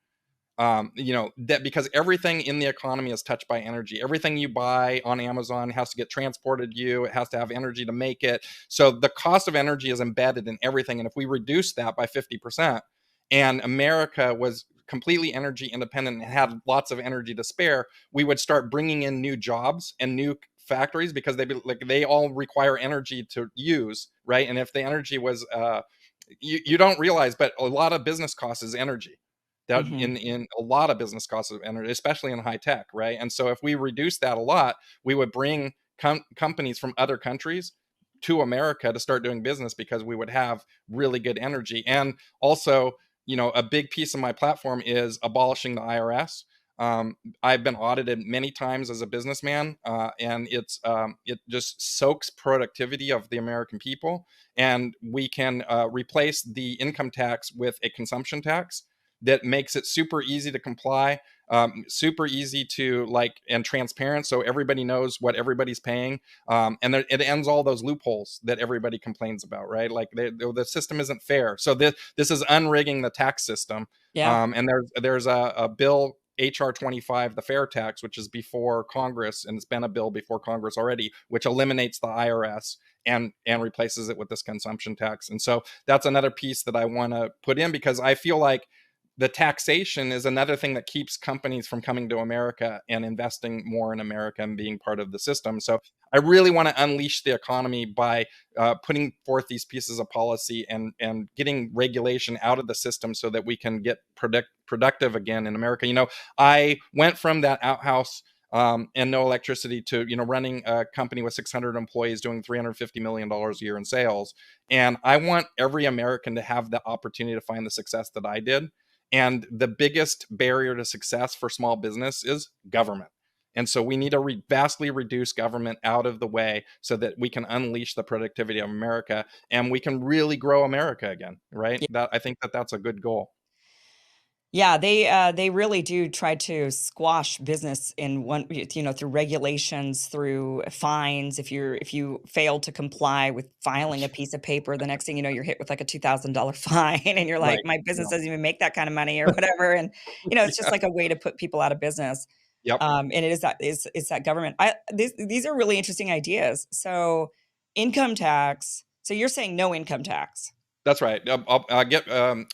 That because everything in the economy is touched by energy. Everything you buy on Amazon has to get transported to you. It has to have energy to make it. So the cost of energy is embedded in everything. And if we reduce that by 50%, and America was completely energy independent and had lots of energy to spare, we would start bringing in new jobs and new factories, because they all require energy to use, right? And if the energy was you don't realize, but a lot of business costs is energy. That Mhm. in a lot of business costs of energy, especially in high tech, right? And so if we reduce that a lot, we would bring companies from other countries to America to start doing business, because we would have really good energy. And also, a big piece of my platform is abolishing the IRS. I've been audited many times as a businessman, and it just soaks productivity of the American people. And we can replace the income tax with a consumption tax. that makes it super easy to comply, super easy to like and transparent, so everybody knows what everybody's paying, and it ends all those loopholes that everybody complains about, right? Like the system isn't fair. So this is unrigging the tax system, Yeah. and there's a bill, HR 25, the fair tax, which is before Congress, and it's been a bill before Congress already, which eliminates the IRS and replaces it with this consumption tax. And so that's another piece that I want to put in, because I feel like the taxation is another thing that keeps companies from coming to America and investing more in America and being part of the system. So I really want to unleash the economy by putting forth these pieces of policy and getting regulation out of the system so that we can get productive again in America. I went from that outhouse and no electricity to running a company with 600 employees doing $350 million a year in sales. And I want every American to have the opportunity to find the success that I did. And the biggest barrier to success for small business is government. And so we need to vastly reduce government out of the way so that we can unleash the productivity of America and we can really grow America again, right? I think that that's a good goal. Yeah, they really do try to squash business in one, through regulations, through fines. If you fail to comply with filing a piece of paper, the next thing you know, you're hit with like a $2,000 fine, and you're like, Right. my business Yeah. doesn't even make that kind of money or whatever. And it's just Yeah. like a way to put people out of business. Yep. And it's that government. These are really interesting ideas. So income tax. So you're saying no income tax. That's right. I'll get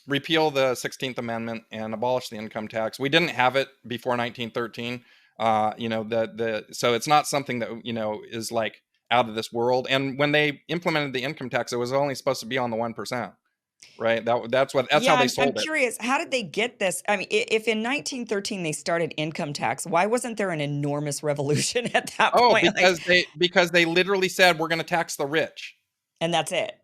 repeal the 16th Amendment and abolish the income tax. We didn't have it before 1913. So it's not something that is like out of this world. And when they implemented the income tax, it was only supposed to be on the 1%, right? That's Yeah, how they I'm sold it. curious, how did they get this? I mean, if in 1913 they started income tax, why wasn't there an enormous revolution at that Oh, point? Like, because they literally said we're going to tax the rich, and that's it.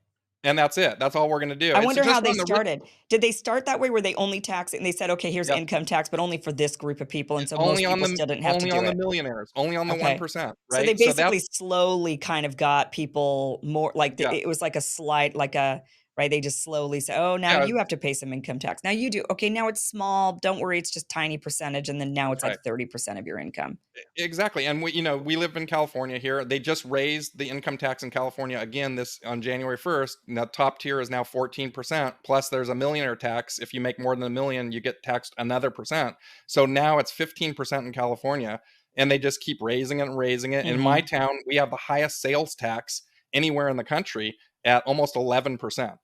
and that's it. That's all we're going to do. I It's wonder how just they on the rich. started. Did they start that way where they only tax it and they said, okay, here's Yep. income tax, but only for this group of people, and so Only most on people the still didn't have to only do on the it? millionaires, only on the Okay. 1%, So they right? So basically that's slowly kind of got people more like yeah, it was like a slide, like a right. They just slowly say, "Oh, now yeah, you have to pay some income tax. Now you do. Okay, now it's small. Don't worry, it's just tiny percentage, and then now that's it's right. like 30% of your income." Exactly. And we live in California here. They just raised the income tax in California again this on January 1st. Now top tier is now 14%. Plus there's a millionaire tax. If you make more than a million, you get taxed another percent. So now it's 15% in California. And they just keep raising it and raising it. In my Mhm. town, we have the highest sales tax anywhere in the country at almost 11%,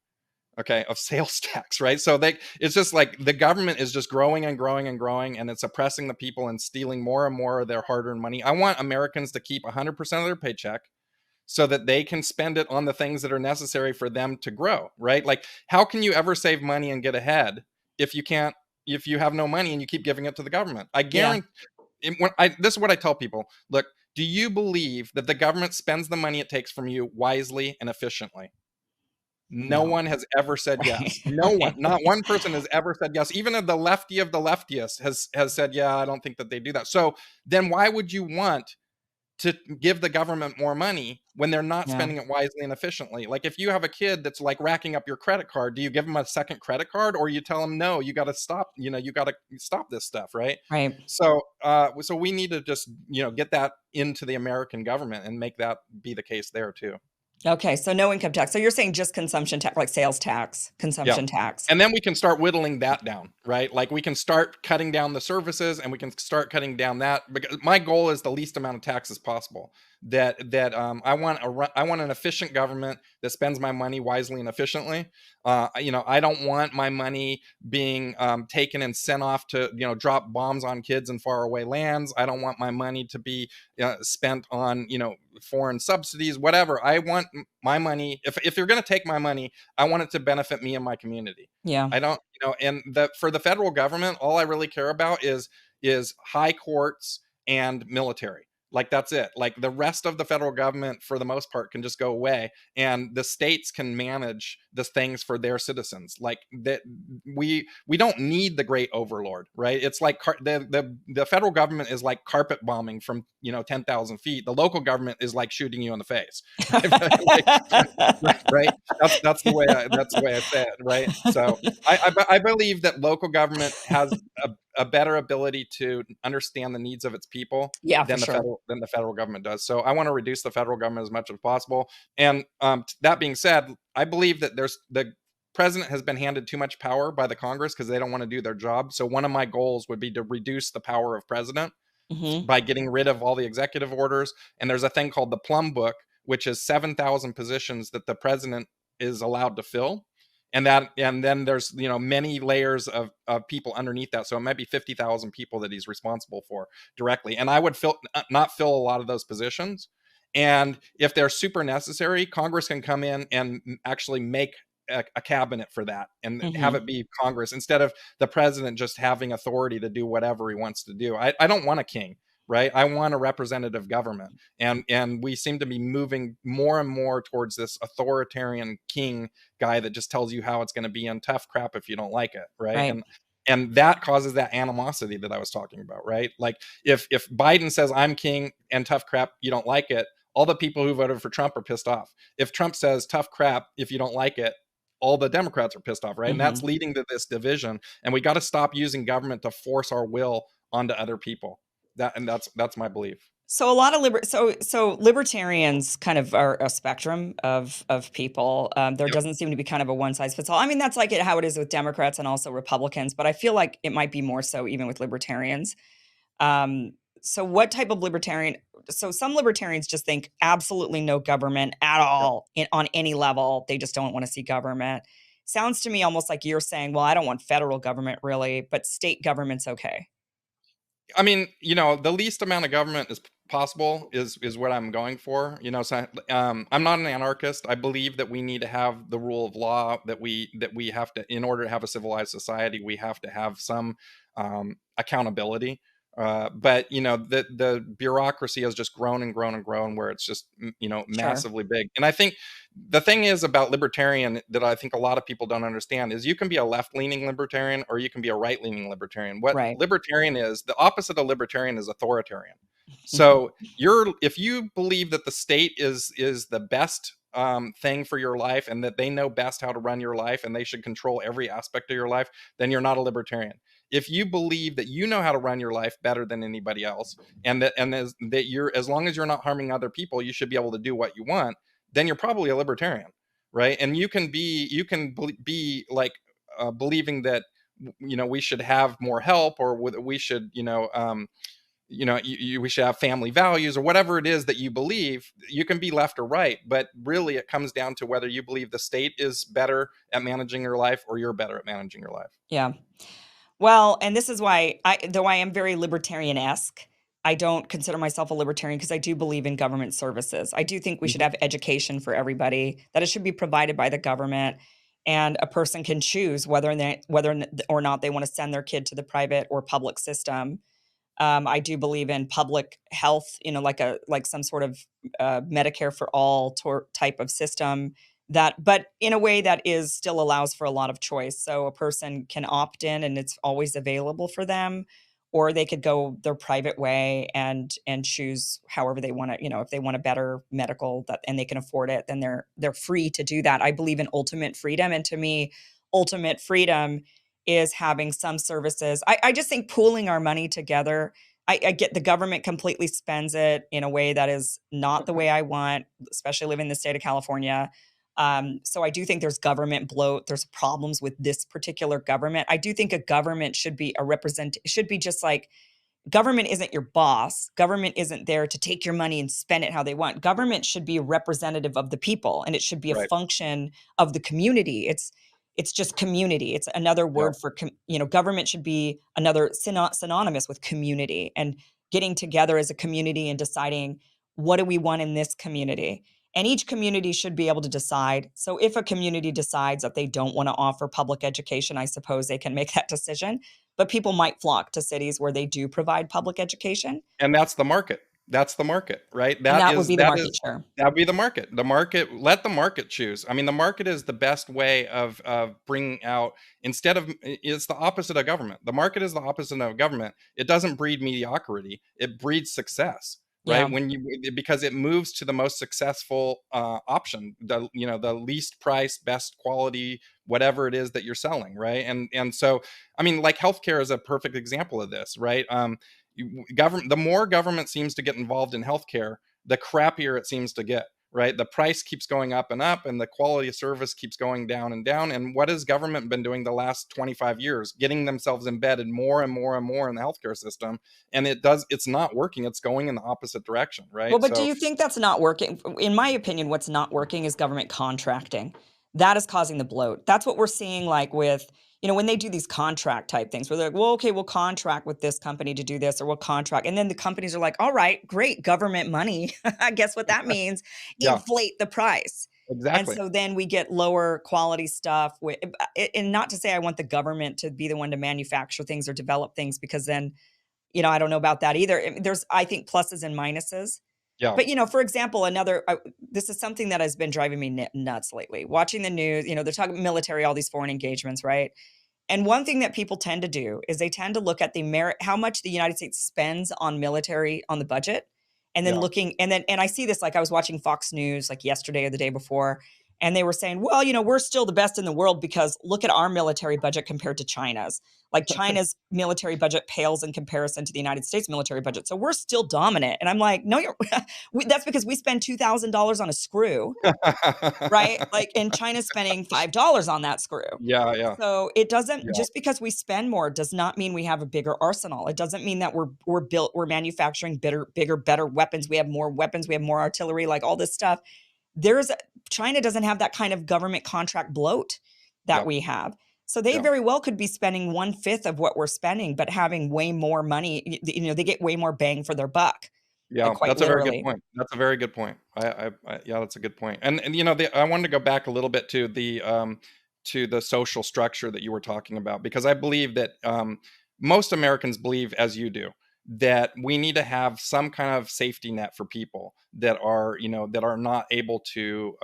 okay, of sales tax, right? So it's just like the government is just growing and growing and growing, and it's oppressing the people and stealing more and more of their hard-earned money. I want Americans to keep 100% of their paycheck so that they can spend it on the things that are necessary for them to grow, right? Like, how can you ever save money and get ahead if you can't, if you have no money and you keep giving it to the government? I Yeah. guarantee, this is what I tell people. Look, do you believe that the government spends the money it takes from you wisely and efficiently? No No. one has ever said Right. yes. No one, Right. not one person has ever said yes. Even the lefty of the leftiest has said, yeah, I don't think that they do that. So then why would you want to give the government more money when they're not Yeah. spending it wisely and efficiently? Like if you have a kid that's like racking up your credit card, do you give them a second credit card, or you tell them, no, you got to stop, you got to stop this stuff, right? Right. So we need to just, get that into the American government and make that be the case there too. Okay, so no income tax. So you're saying just consumption tax, like sales tax, Yeah. consumption tax. And then we can start whittling that down, right? Like we can start cutting down the services and we can start cutting down that, because my goal is the least amount of taxes possible. I want an efficient government that spends my money wisely and efficiently. I don't want my money being taken and sent off to drop bombs on kids in faraway lands. I don't want my money to be spent on foreign subsidies, whatever. I want my money. If you're going to take my money, I want it to benefit me and my community. Yeah. I don't, and for the federal government, all I really care about is high courts and military. Like that's it. Like the rest of the federal government, for the most part, can just go away, and the states can manage the things for their citizens. Like that, we don't need the great overlord, right? It's like the federal government is like carpet bombing from 10,000 feet. The local government is like shooting you in the face, right? That's the way I say it, right? So I believe that local government has a better ability to understand the needs of its people Yeah, for than sure. the federal government does. So I want to reduce the federal government as much as possible. And that being said, I believe that the president has been handed too much power by the Congress because they don't want to do their job. So one of my goals would be to reduce the power of president Hmm. by getting rid of all the executive orders. And there's a thing called the Plum Book, which is 7,000 positions that the president is allowed to fill. And then there's many layers of people underneath that, so it might be 50,000 people that he's responsible for directly. And I would not fill a lot of those positions, and if they're super necessary, Congress can come in and actually make a cabinet for that and have Hmm. it be Congress instead of the president just having authority to do whatever he wants to do. I don't want a king, right? I want a representative government, and we seem to be moving more and more towards this authoritarian king guy that just tells you how it's going to be, and tough crap if you don't like it, right? Right. And that causes that animosity that I was talking about, right? Like if Biden says I'm king and tough crap, you don't like it, all the people who voted for Trump are pissed off. If Trump says tough crap, if you don't like it, all the Democrats are pissed off, right? And that's Hmm. leading to this division. And we got to stop using government to force our will onto other people. That's my belief. So a lot of so libertarians kind of are a spectrum of people. There Yep. doesn't seem to be kind of a one size fits all. I mean, that's like how it is with Democrats and also Republicans, but I feel like it might be more so even with libertarians. Um, so what type of libertarian? So some libertarians just think absolutely no government at Yep. all on any level. They just don't want to see government. Sounds to me almost like you're saying, well, I don't want federal government really, but state government's okay. I mean, the least amount of government is possible is what I'm going for. So I'm not an anarchist. I believe that we need to have the rule of law, that we have to, in order to have a civilized society, we have to have some accountability. But the bureaucracy has just grown and grown and grown, where it's just Sure. massively big. And I think the thing is about libertarian that I think a lot of people don't understand is you can be a left-leaning libertarian or you can be a right-leaning libertarian. What Right. libertarian is, the opposite of libertarian is authoritarian. So if you believe that the state is the best thing for your life, and that they know best how to run your life and they should control every aspect of your life, then you're not a libertarian. If you believe that you know how to run your life better than anybody else, and that you're, as long as you're not harming other people, you should be able to do what you want, then you're probably a libertarian, right? And you can be like believing that we should have more help, or we should we should have family values, or whatever it is that you believe. You can be left or right, but really it comes down to whether you believe the state is better at managing your life or you're better at managing your life. Yeah. Well, and this is why though I am very libertarian-esque, I don't consider myself a libertarian because I do believe in government services. I do think we should Mhm. have education for everybody, that it should be provided by the government, and a person can choose whether or not they want to send their kid to the private or public system. I do believe in public health, like some sort of Medicare for all type of system that, but in a way that is still allows for a lot of choice. So a person can opt in, and it's always available for them, or they could go their private way and choose however they want to. If they want a better medical that and they can afford it, then they're free to do that. I believe in ultimate freedom, and to me, ultimate freedom is having some services. I just think pooling our money together. I get the government completely spends it in a way that is not the way I want, especially living in the state of California. So I do think there's government bloat. There's problems with this particular government. I do think a government should be should be just like government isn't your boss. Government isn't there to take your money and spend it how they want. Government should be a representative of the people, and it should be a Right. function of the community. It's just community. It's another Yeah. word for government should be another synonymous with community, and getting together as a community and deciding what do we want in this community. And each community should be able to decide. So if a community decides that they don't want to offer public education, I suppose they can make that decision, but people might flock to cities where they do provide public education. And that's the market. That's the market, right? And That that would is be the that market is share. that would be the market. The market, let the market choose. I mean, the market is the best way of bringing out, instead of, it's the opposite of government. The market is the opposite of government. It doesn't breed mediocrity. It breeds success, right? Yeah. When you, because it moves to the most successful option, the, the least price, best quality, whatever it is that you're selling, right? And so, I mean, like healthcare is a perfect example of this, right? Government, the more government seems to get involved in healthcare, the crappier it seems to get, right? The price keeps going up and up, and the quality of service keeps going down and down. And what has government been doing the last 25 years? Getting themselves embedded more and more and more in the healthcare system. And it's not working. It's going in the opposite direction, Well, right? but do So, you think that's not working? In my opinion, what's not working is government contracting. That is causing the bloat. That's what we're seeing, like with, when they do these contract type things where they're like, well, okay, we'll contract with this company to do this, or we'll contract. And then the companies are like, all right, great, government money. I guess what that means, yeah, inflate the price. And exactly. so then we get lower quality stuff. And not to say I want the government to be the one to manufacture things or develop things, because then, I don't know about that either. There's, I think, pluses and minuses. Yeah. But, for example, this is something that has been driving me nuts lately. Watching the news, they're talking military, all these foreign engagements, right? And one thing that people tend to do is they tend to look at the merit, how much the United States spends on military on the budget. And then Yeah. and I see this, like I was watching Fox News like yesterday or the day before, and they were saying, well, we're still the best in the world because look at our military budget compared to China's. Like China's military budget pales in comparison to the United States military budget. So we're still dominant. And I'm like, no, that's because we spend $2,000 on a screw, right? Like, and China's spending $5 on that screw. Yeah. Yeah. So it doesn't, Yeah. just because we spend more does not mean we have a bigger arsenal. It doesn't mean that we're manufacturing bigger, better weapons. We have more weapons. We have more artillery, like all this stuff. There's China doesn't have that kind of government contract bloat that Yep. we have. So they Yeah. very well could be spending 1/5 of what we're spending, but having way more money. They get way more bang for their buck, like Yeah, quite that's a very good literally. point. That's a very good point. Yeah, that's a good point. And I wanted to go back a little bit to the social structure that you were talking about, because I believe that most Americans believe, as you do, that we need to have some kind of safety net for people that are, that are not able to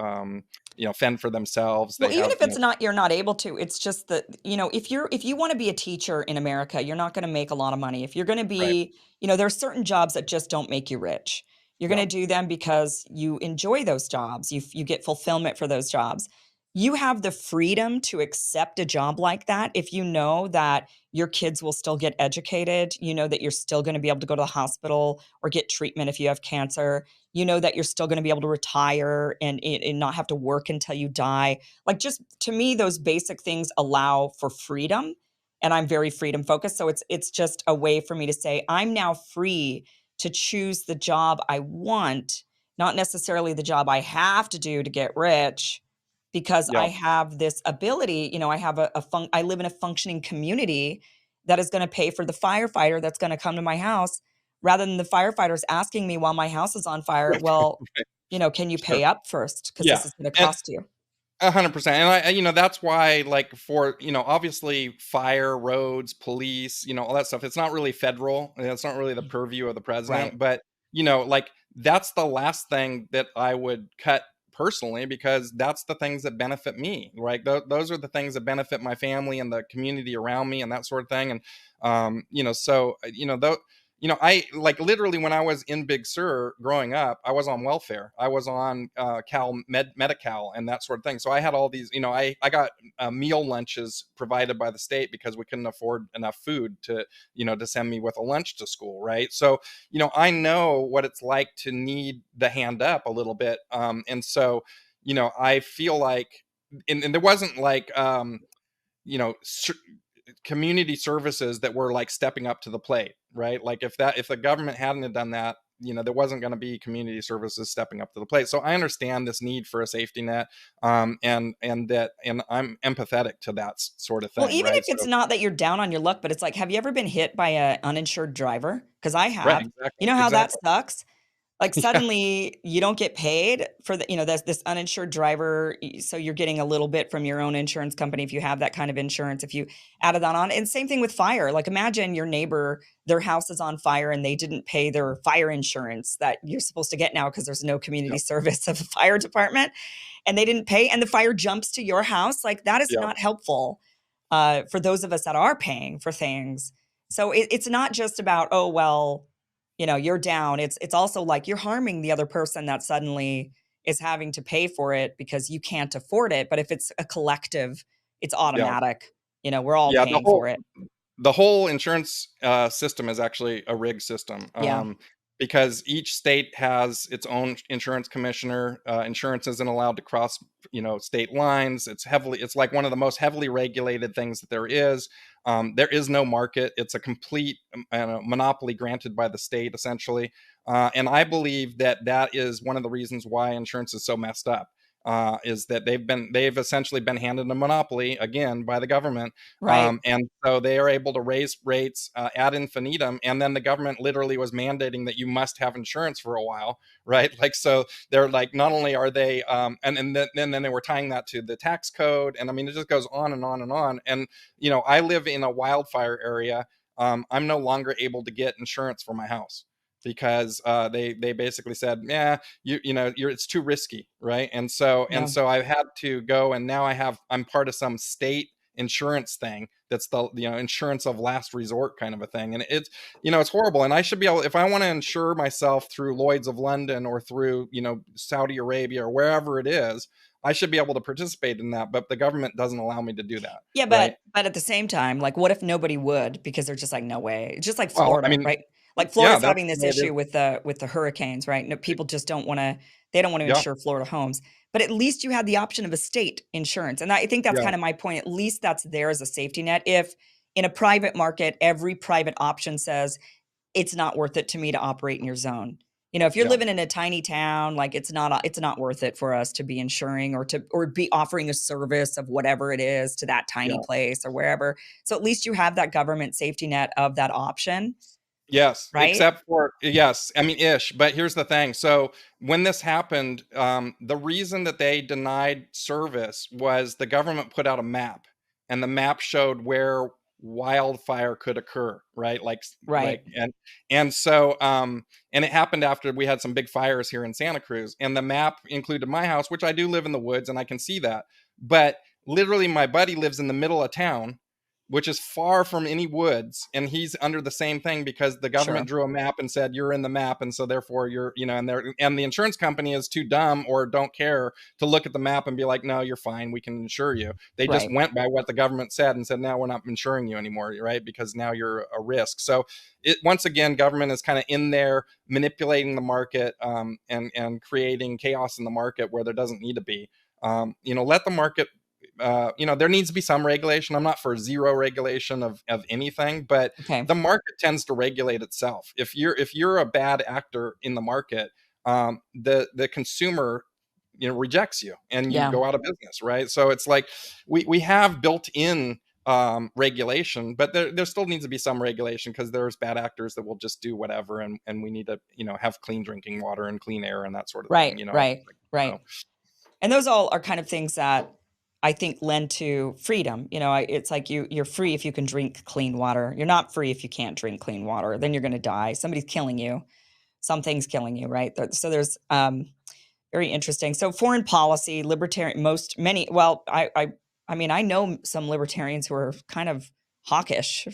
fend for themselves. Well, They even have, if it's not, you're not able to, it's just that, if you want to be a teacher in America, you're not going to make a lot of money. If you're going to right. be, there are certain jobs that just don't make you rich. You're going Yeah. to do them because you enjoy those jobs. You get fulfillment for those jobs. You have the freedom to accept a job like that if you know that your kids will still get educated, that you're still going to be able to go to the hospital or get treatment if you have cancer, that you're still going to be able to retire and not have to work until you die. Like, just to me, those basic things allow for freedom. And I'm very freedom focused. So it's just a way for me to say, I'm now free to choose the job I want, not necessarily the job I have to do to get rich, because Yeah. I have this ability. I have I live in a functioning community that is going to pay for the firefighter that's going to come to my house, rather than the firefighters asking me while my house is on fire, well, Right. can you Sure. pay up first? Because Yeah. this is going to And cost you. 100%. And that's why, like, for, obviously fire, roads, police, all that stuff, it's not really federal. It's not really the purview of the Right. president. But, like, that's the last thing that I would cut personally, because that's the things that benefit me. Right. Those are the things that benefit my family and the community around me and that sort of thing. And, so, I, like, literally, when I was in Big Sur growing up, I was on welfare. I was on Medi-Cal and that sort of thing. So I had all these, I got meal lunches provided by the state because we couldn't afford enough food to send me with a lunch to school. Right. So, I know what it's like to need the hand up a little bit. And so, I feel like, and there wasn't like, you know, community services that were like stepping up to the plate, right? Like, if the government hadn't done that, there wasn't going to be community services stepping up to the plate. So I understand this need for a safety net, and I'm empathetic to that sort of Well, thing, even right? if it's So, not that you're down on your luck, but it's like, have you ever been hit by a uninsured driver? Because I right, have. You exactly, know how that exactly. sucks? Like Yeah. suddenly you don't get paid for the, there's this uninsured driver. So you're getting a little bit from your own insurance company if you have that kind of insurance, if you added that on. And same thing with fire. Like imagine your neighbor, their house is on fire and they didn't pay their fire insurance that you're supposed to get now because there's no community Yep. service of a fire department, and they didn't pay and the fire jumps to your house. Like that is Yep. not helpful for those of us that are paying for things. So it's not just about, oh, well, you're down. It's also like you're harming the other person that suddenly is having to pay for it because you can't afford it. But if it's a collective, it's Yeah. automatic. We're all Yeah. paying for it. The whole insurance system is actually a rigged system, Yeah. because each state has its own insurance commissioner. Insurance isn't allowed to cross, state lines. It's like one of the most heavily regulated things that there is. There is no market. It's a complete monopoly granted by the state, essentially. And I believe that that is one of the reasons why insurance is so messed up. Is that they've essentially been handed a monopoly again by the government, Right. and so they are able to raise rates ad infinitum. And then the government literally was mandating that you must have insurance for a while, right? Like, so they're like, not only are they, and then they were tying that to the tax code. And I mean, it just goes on and on and on. And, I live in a wildfire area. I'm no longer able to get insurance for my house because they basically said, yeah, it's too risky, right? Yeah. And so I've had to go, and now I'm part of some state insurance thing that's the insurance of last resort kind of a thing. And it's horrible. And I should be able, if I want to insure myself through Lloyd's of London or through Saudi Arabia or wherever it is, I should be able to participate in that, but the government doesn't allow me to do that, Yeah, right? but at the same time, like, what if nobody would because they're just like, no way. Just like Well, I Florida, mean, right? Like yeah, Florida's that's having the this way it is. issue with the hurricanes, right? No, people just don't want to. They don't want to Yeah. insure Florida homes, but at least you had the option of a state insurance, and I think that's Yeah. kind of my point. At least that's there as a safety net. If in a private market, every private option says it's not worth it to me to operate in your zone. If you're Yeah. living in a tiny town, like it's not worth it for us to be insuring or be offering a service of whatever it is to that tiny Yeah. place or wherever. So at least you have that government safety net of that option, Yes, right? except for yes, I mean ish. But here's the thing. So when this happened, the reason that they denied service was the government put out a map, and the map showed where wildfire could occur, right? Right. And so and it happened after we had some big fires here in Santa Cruz, and the map included my house, which I do live in the woods, and I can see that. But literally, my buddy lives in the middle of town, which is far from any woods, and he's under the same thing because the government Sure. drew a map and said you're in the map, and so therefore you're and the insurance company is too dumb or don't care to look at the map and be like, no, you're fine, we can insure you. They just Right. went by what the government said and said, now we're not insuring you anymore, right? Because now you're a risk. So it once again, government is kind of in there manipulating the market, and creating chaos in the market where there doesn't need to be. Let the market, there needs to be some regulation. I'm not for zero regulation of anything, but Okay. the market tends to regulate itself. If you're a bad actor in the market, the consumer rejects you and you Yeah. go out of business, right? So it's like we have built in regulation, but there still needs to be some regulation because there's bad actors that will just do whatever, and we need to have clean drinking water and clean air and that sort of thing. Right. Right. So Right. And those all are kind of things that I think lend to freedom. It's like you're free if you can drink clean water. You're not free if you can't drink clean water. Then you're going to die. Somebody's killing you. Something's killing you, right? So there's very interesting. So foreign policy, libertarian, most many. Well, I mean, I know some libertarians who are kind of hawkish,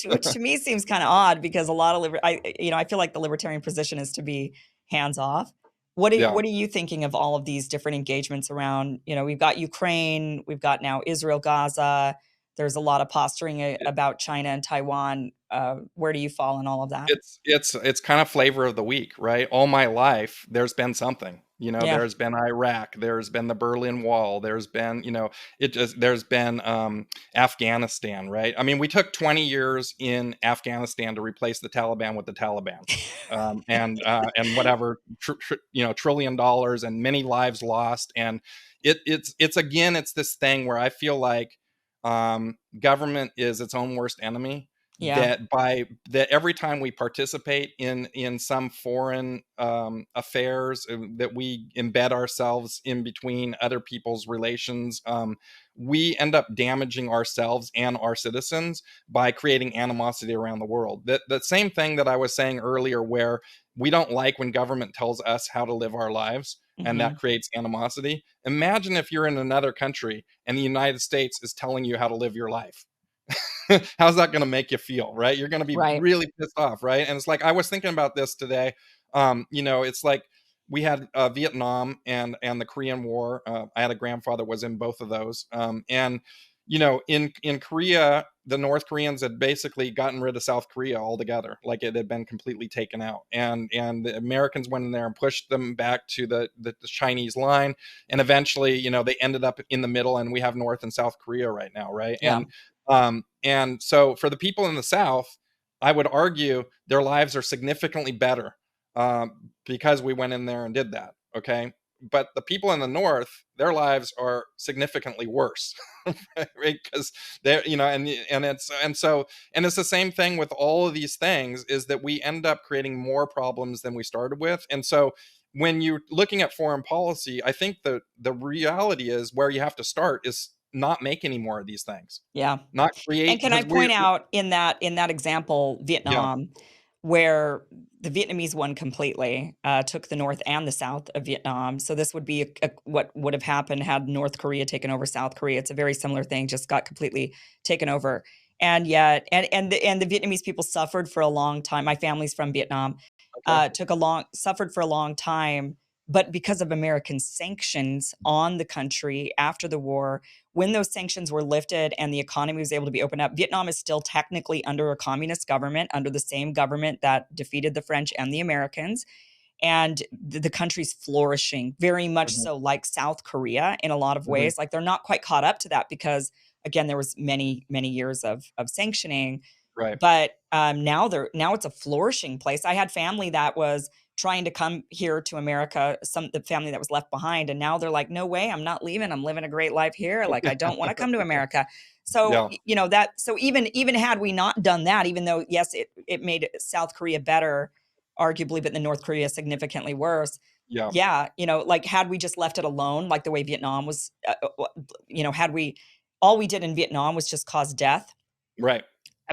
which to me seems kind of odd because a lot of I feel like the libertarian position is to be hands off. yeah. What are you thinking of all of these different engagements around? We've got Ukraine, we've got now Israel, Gaza. There's a lot of posturing about China and Taiwan. Where do you fall in all of that? It's kind of flavor of the week, right? All my life, there's been something. Yeah. There's been Iraq, there's been the Berlin Wall, there's been, there's been Afghanistan, right? I mean, we took 20 years in Afghanistan to replace the Taliban with the Taliban, and whatever, $1 trillion and many lives lost, and it's again, it's this thing where I feel like government is its own worst enemy. Yeah. that every time we participate in some foreign affairs, that we embed ourselves in between other people's relations, we end up damaging ourselves and our citizens by creating animosity around the world. The same thing that I was saying earlier, where we don't like when government tells us how to live our lives, and that Hmm. creates animosity. Imagine if you're in another country and the United States is telling you how to live your life. How's that going to make you feel, right? You're going to be Right. really pissed off, right? And it's like, I was thinking about this today. It's like we had Vietnam and the Korean War. I had a grandfather was in both of those, and in Korea, the North Koreans had basically gotten rid of South Korea altogether, like it had been completely taken out, and the Americans went in there and pushed them back to the Chinese line, and eventually, they ended up in the middle, and we have North and South Korea right now, right? Yeah. And so for the people in the South, I would argue their lives are significantly better, because we went in there and did that. Okay. But the people in the North, their lives are significantly worse, right? Because they're, and it's the same thing with all of these things, is that we end up creating more problems than we started with. And so when you're looking at foreign policy, I think the reality is, where you have to start is not make any more of these things, Yeah. not And create, can I because point out in that example, yeah, Vietnam, where the Vietnamese won completely, took the North and the South of Vietnam. So this would be what would have happened had North Korea taken over South Korea. It's a very similar thing, just got completely taken over. And yet, and the Vietnamese people suffered for a long time. My family's from Vietnam. okay, Suffered for a long time, but because of American sanctions on the country after the war, when those sanctions were lifted and the economy was able to be opened up, Vietnam is still technically under a communist government, under the same government that defeated the French and the Americans. And the country's flourishing, very much mhm, so like South Korea in a lot of mhm, ways. Like they're not quite caught up to that because, again, there was many years of sanctioning, right, but now it's a flourishing place. I had family that was trying to come here to America, some the family that was left behind, and now they're like, no way, I'm not leaving. I'm living a great life here. Like I don't want to come to America. So yeah, that so even had we not done that, even though yes, it made South Korea better, arguably, but the North Korea significantly worse. yeah, Yeah, like had we just left it alone, like the way Vietnam was, had we all we did in Vietnam was just cause death right,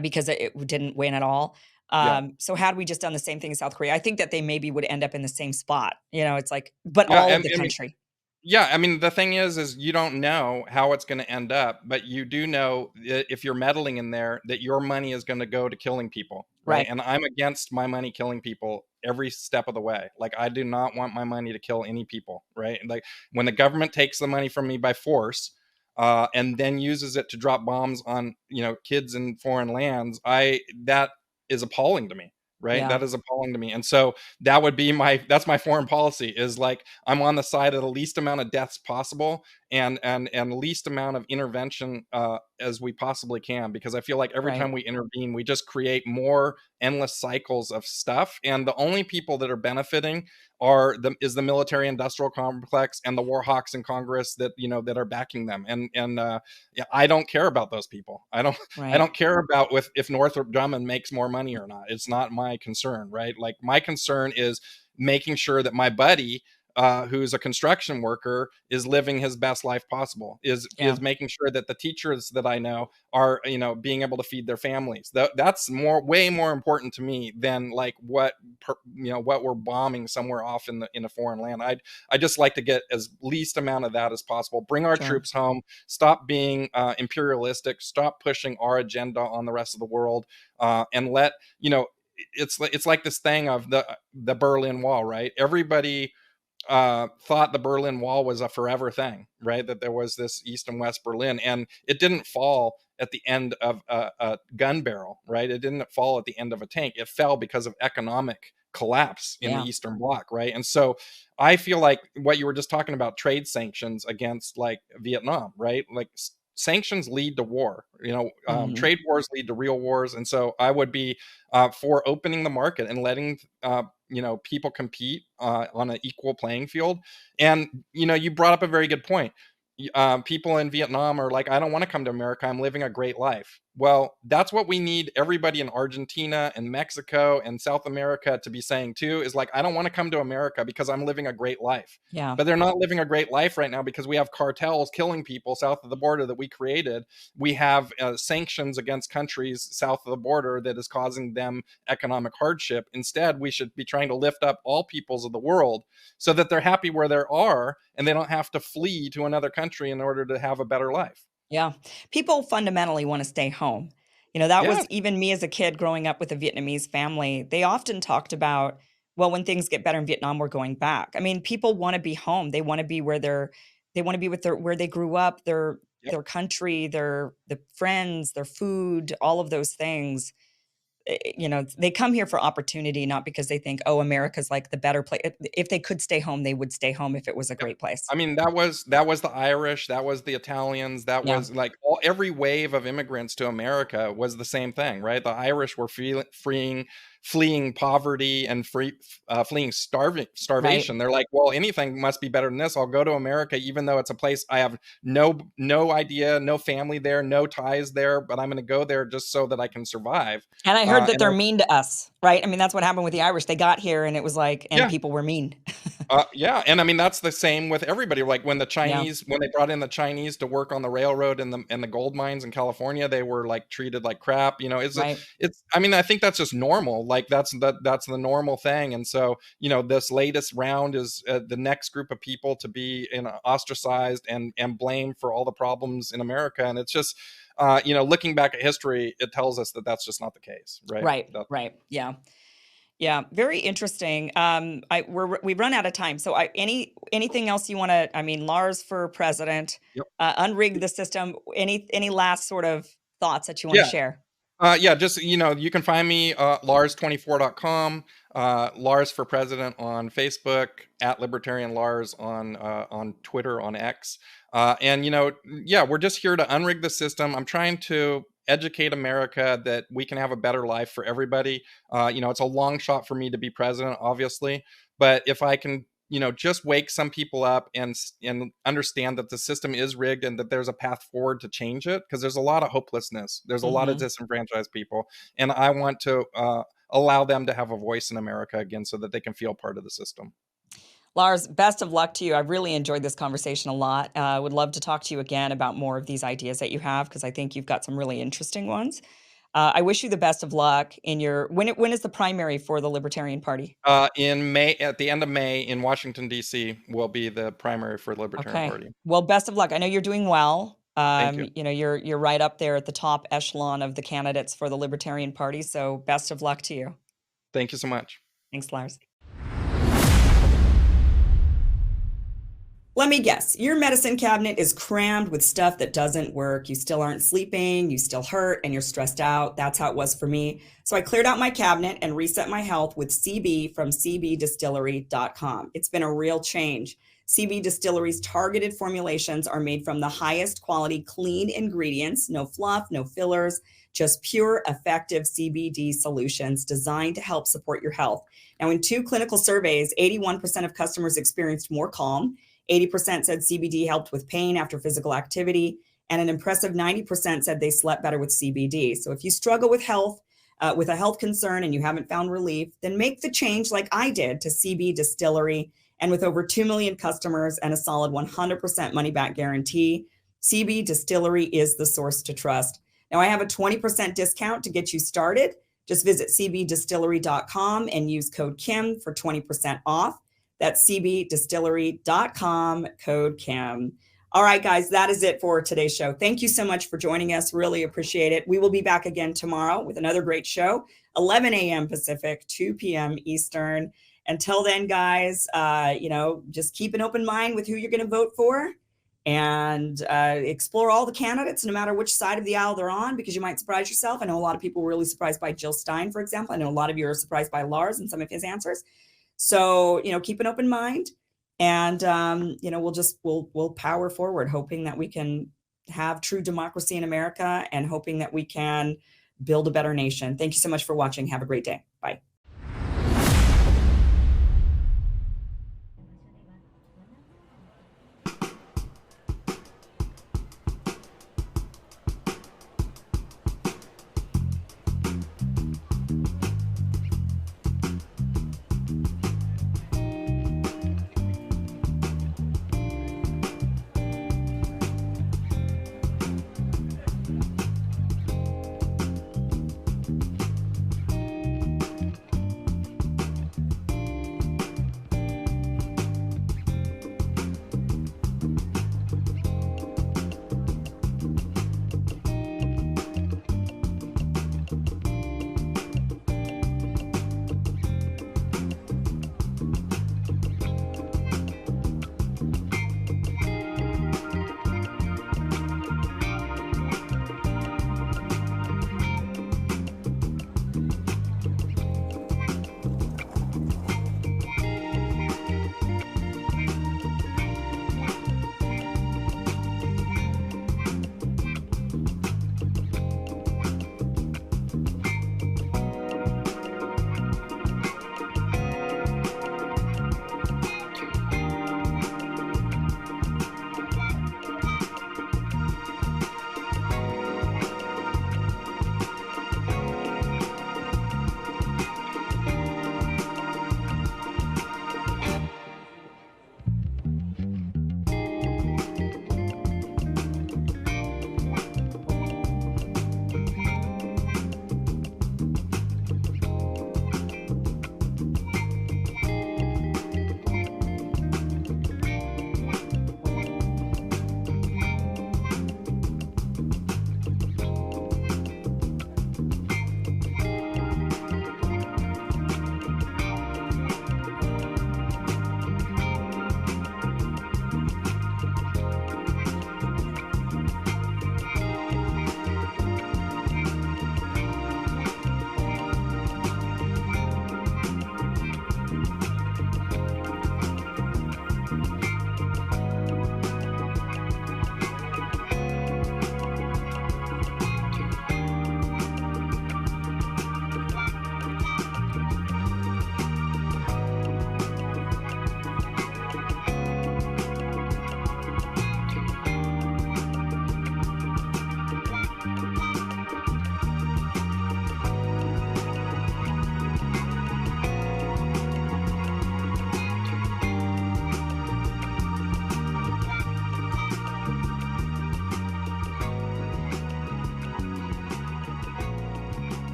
because it didn't win at all. yeah, So had we just done the same thing in South Korea, I think that they maybe would end up in the same spot. It's like, but yeah, all of and the I mean, country, yeah, I mean, the thing is you don't know how it's gonna end up, but you do know that if you're meddling in there, that your money is gonna go to killing people, right? right? And I'm against my money killing people every step of the way. Like, I do not want my money to kill any people, right? And, like, when the government takes the money from me by force, and then uses it to drop bombs on, kids in foreign lands, I that is appalling to me, right? Yeah, That is appalling to me. And so that's my foreign policy, is like, I'm on the side of the least amount of deaths possible, and least amount of intervention, as we possibly can, because I feel like every right. time we intervene, we just create more endless cycles of stuff, and the only people that are benefiting is the military industrial complex and the war hawks in Congress that are backing them, and yeah, I don't care about those people. I Right. don't care about if Northrop Grumman makes more money or not. It's not my concern, right? Like, my concern is making sure that my buddy, who's a construction worker, is living his best life possible. Yeah. Is making sure that the teachers that I know are, being able to feed their families. That's way more important to me than, like, what we're bombing somewhere off in a foreign land. I just like to get as least amount of that as possible. Bring our Sure. troops home. Stop being imperialistic. Stop pushing our agenda on the rest of the world, and let it's like this thing of the Berlin Wall, right? Everybody thought the Berlin Wall was a forever thing, right? That there was this East and West Berlin, and it didn't fall at the end of a gun barrel, right? It didn't fall at the end of a tank. It fell because of economic collapse in the Yeah. Eastern Bloc, right? And so I feel like what you were just talking about, trade sanctions against, like, Vietnam, right? Like, sanctions lead to war. Hmm. Trade wars lead to real wars, and so I would be for opening the market and letting people compete on an equal playing field. And you brought up a very good point. People in Vietnam are like, I don't want to come to America, I'm living a great life. Well, that's what we need everybody in Argentina and Mexico and South America to be saying too, is like, I don't want to come to America because I'm living a great life. Yeah. But they're not living a great life right now because we have cartels killing people south of the border that we created. We have sanctions against countries south of the border that is causing them economic hardship. Instead, we should be trying to lift up all peoples of the world so that they're happy where they are and they don't have to flee to another country in order to have a better life. Yeah. People fundamentally want to stay home. That was Yes. even me as a kid growing up with a Vietnamese family. They often talked about, well, when things get better in Vietnam, we're going back. I mean, people want to be home. They want to be they want to be with where they grew up, Yep. their country, the friends, their food, all of those things. They come here for opportunity, not because they think, oh, America's like the better place. If they could stay home, they would stay home if it was a Yeah. great place. I mean, that was the Irish, that was the Italians, that Yeah. was like every wave of immigrants to America was the same thing, right? The Irish were fleeing poverty and fleeing Right. starvation. They're like, well, anything must be better than this. I'll go to America, even though it's a place I have no idea, no family there, no ties there, but I'm going to go there just so that I can survive. And I heard that And they're mean to us, right? I mean, that's what happened with the Irish. They got here and it was like, and yeah, people were mean. yeah, and I mean that's the same with everybody. Like when Yeah, they brought in the Chinese to work on the railroad and the gold mines in California, they were like treated like crap. right. It's. I mean, I think that's just normal. Like that's the normal thing. And so this latest round is the next group of people to be ostracized and blamed for all the problems in America. And it's just looking back at history, it tells us that that's just not the case, right? Right, right. Yeah. Yeah, very interesting. We've run out of time. So anything else you want to, I mean, Lars for president, Yep. unrig the system. Any last sort of thoughts that you want to Yeah. share? Yeah, just you can find me lars24.com, Lars for President on Facebook, at Libertarian Lars on Twitter, on X, and yeah, we're just here to unrig the system. I'm trying to educate America that we can have a better life for everybody. It's a long shot for me to be president, obviously, but if I can just wake some people up and understand that the system is rigged and that there's a path forward to change it, because there's a lot of hopelessness, there's a lot of Hmm. disenfranchised people, and I want to allow them to have a voice in America again so that they can feel part of the system. Lars, best of luck to you. I've really enjoyed this conversation a lot. I would love to talk to you again about more of these ideas that you have because I think you've got some really interesting ones. I wish you the best of luck in when is the primary for the Libertarian Party? In May, at the end of May in Washington D.C. will be the primary for the Libertarian Okay. Party. Well, best of luck. I know you're doing well. Thank you. You're right up there at the top echelon of the candidates for the Libertarian Party. So best of luck to you. Thank you so much. Thanks, Lars. Let me guess, your medicine cabinet is crammed with stuff that doesn't work. You still aren't sleeping, you still hurt, and you're stressed out. That's how it was for me. So I cleared out my cabinet and reset my health with CB from cbdistillery.com. It's been a real change. CB Distillery's targeted formulations are made from the highest quality clean ingredients, no fluff, no fillers, just pure, effective CBD solutions designed to help support your health. Now, in 2 clinical surveys, 81% of customers experienced more calm. 80% said CBD helped with pain after physical activity, and an impressive 90% said they slept better with CBD. So if you struggle with with a health concern and you haven't found relief, then make the change like I did to CB Distillery. And with over 2 million customers and a solid 100% money back guarantee, CB Distillery is the source to trust. Now I have a 20% discount to get you started. Just visit cbdistillery.com and use code Kim for 20% off. That's cbdistillery.com, code Kim. All right, guys, that is it for today's show. Thank you so much for joining us. Really appreciate it. We will be back again tomorrow with another great show, 11 a.m. Pacific, 2 p.m. Eastern. Until then, guys, just keep an open mind with who you're going to vote for and explore all the candidates, no matter which side of the aisle they're on, because you might surprise yourself. I know a lot of people were really surprised by Jill Stein, for example. I know a lot of you are surprised by Lars and some of his answers. So, keep an open mind and, we'll power forward, hoping that we can have true democracy in America and hoping that we can build a better nation. Thank you so much for watching. Have a great day. Bye.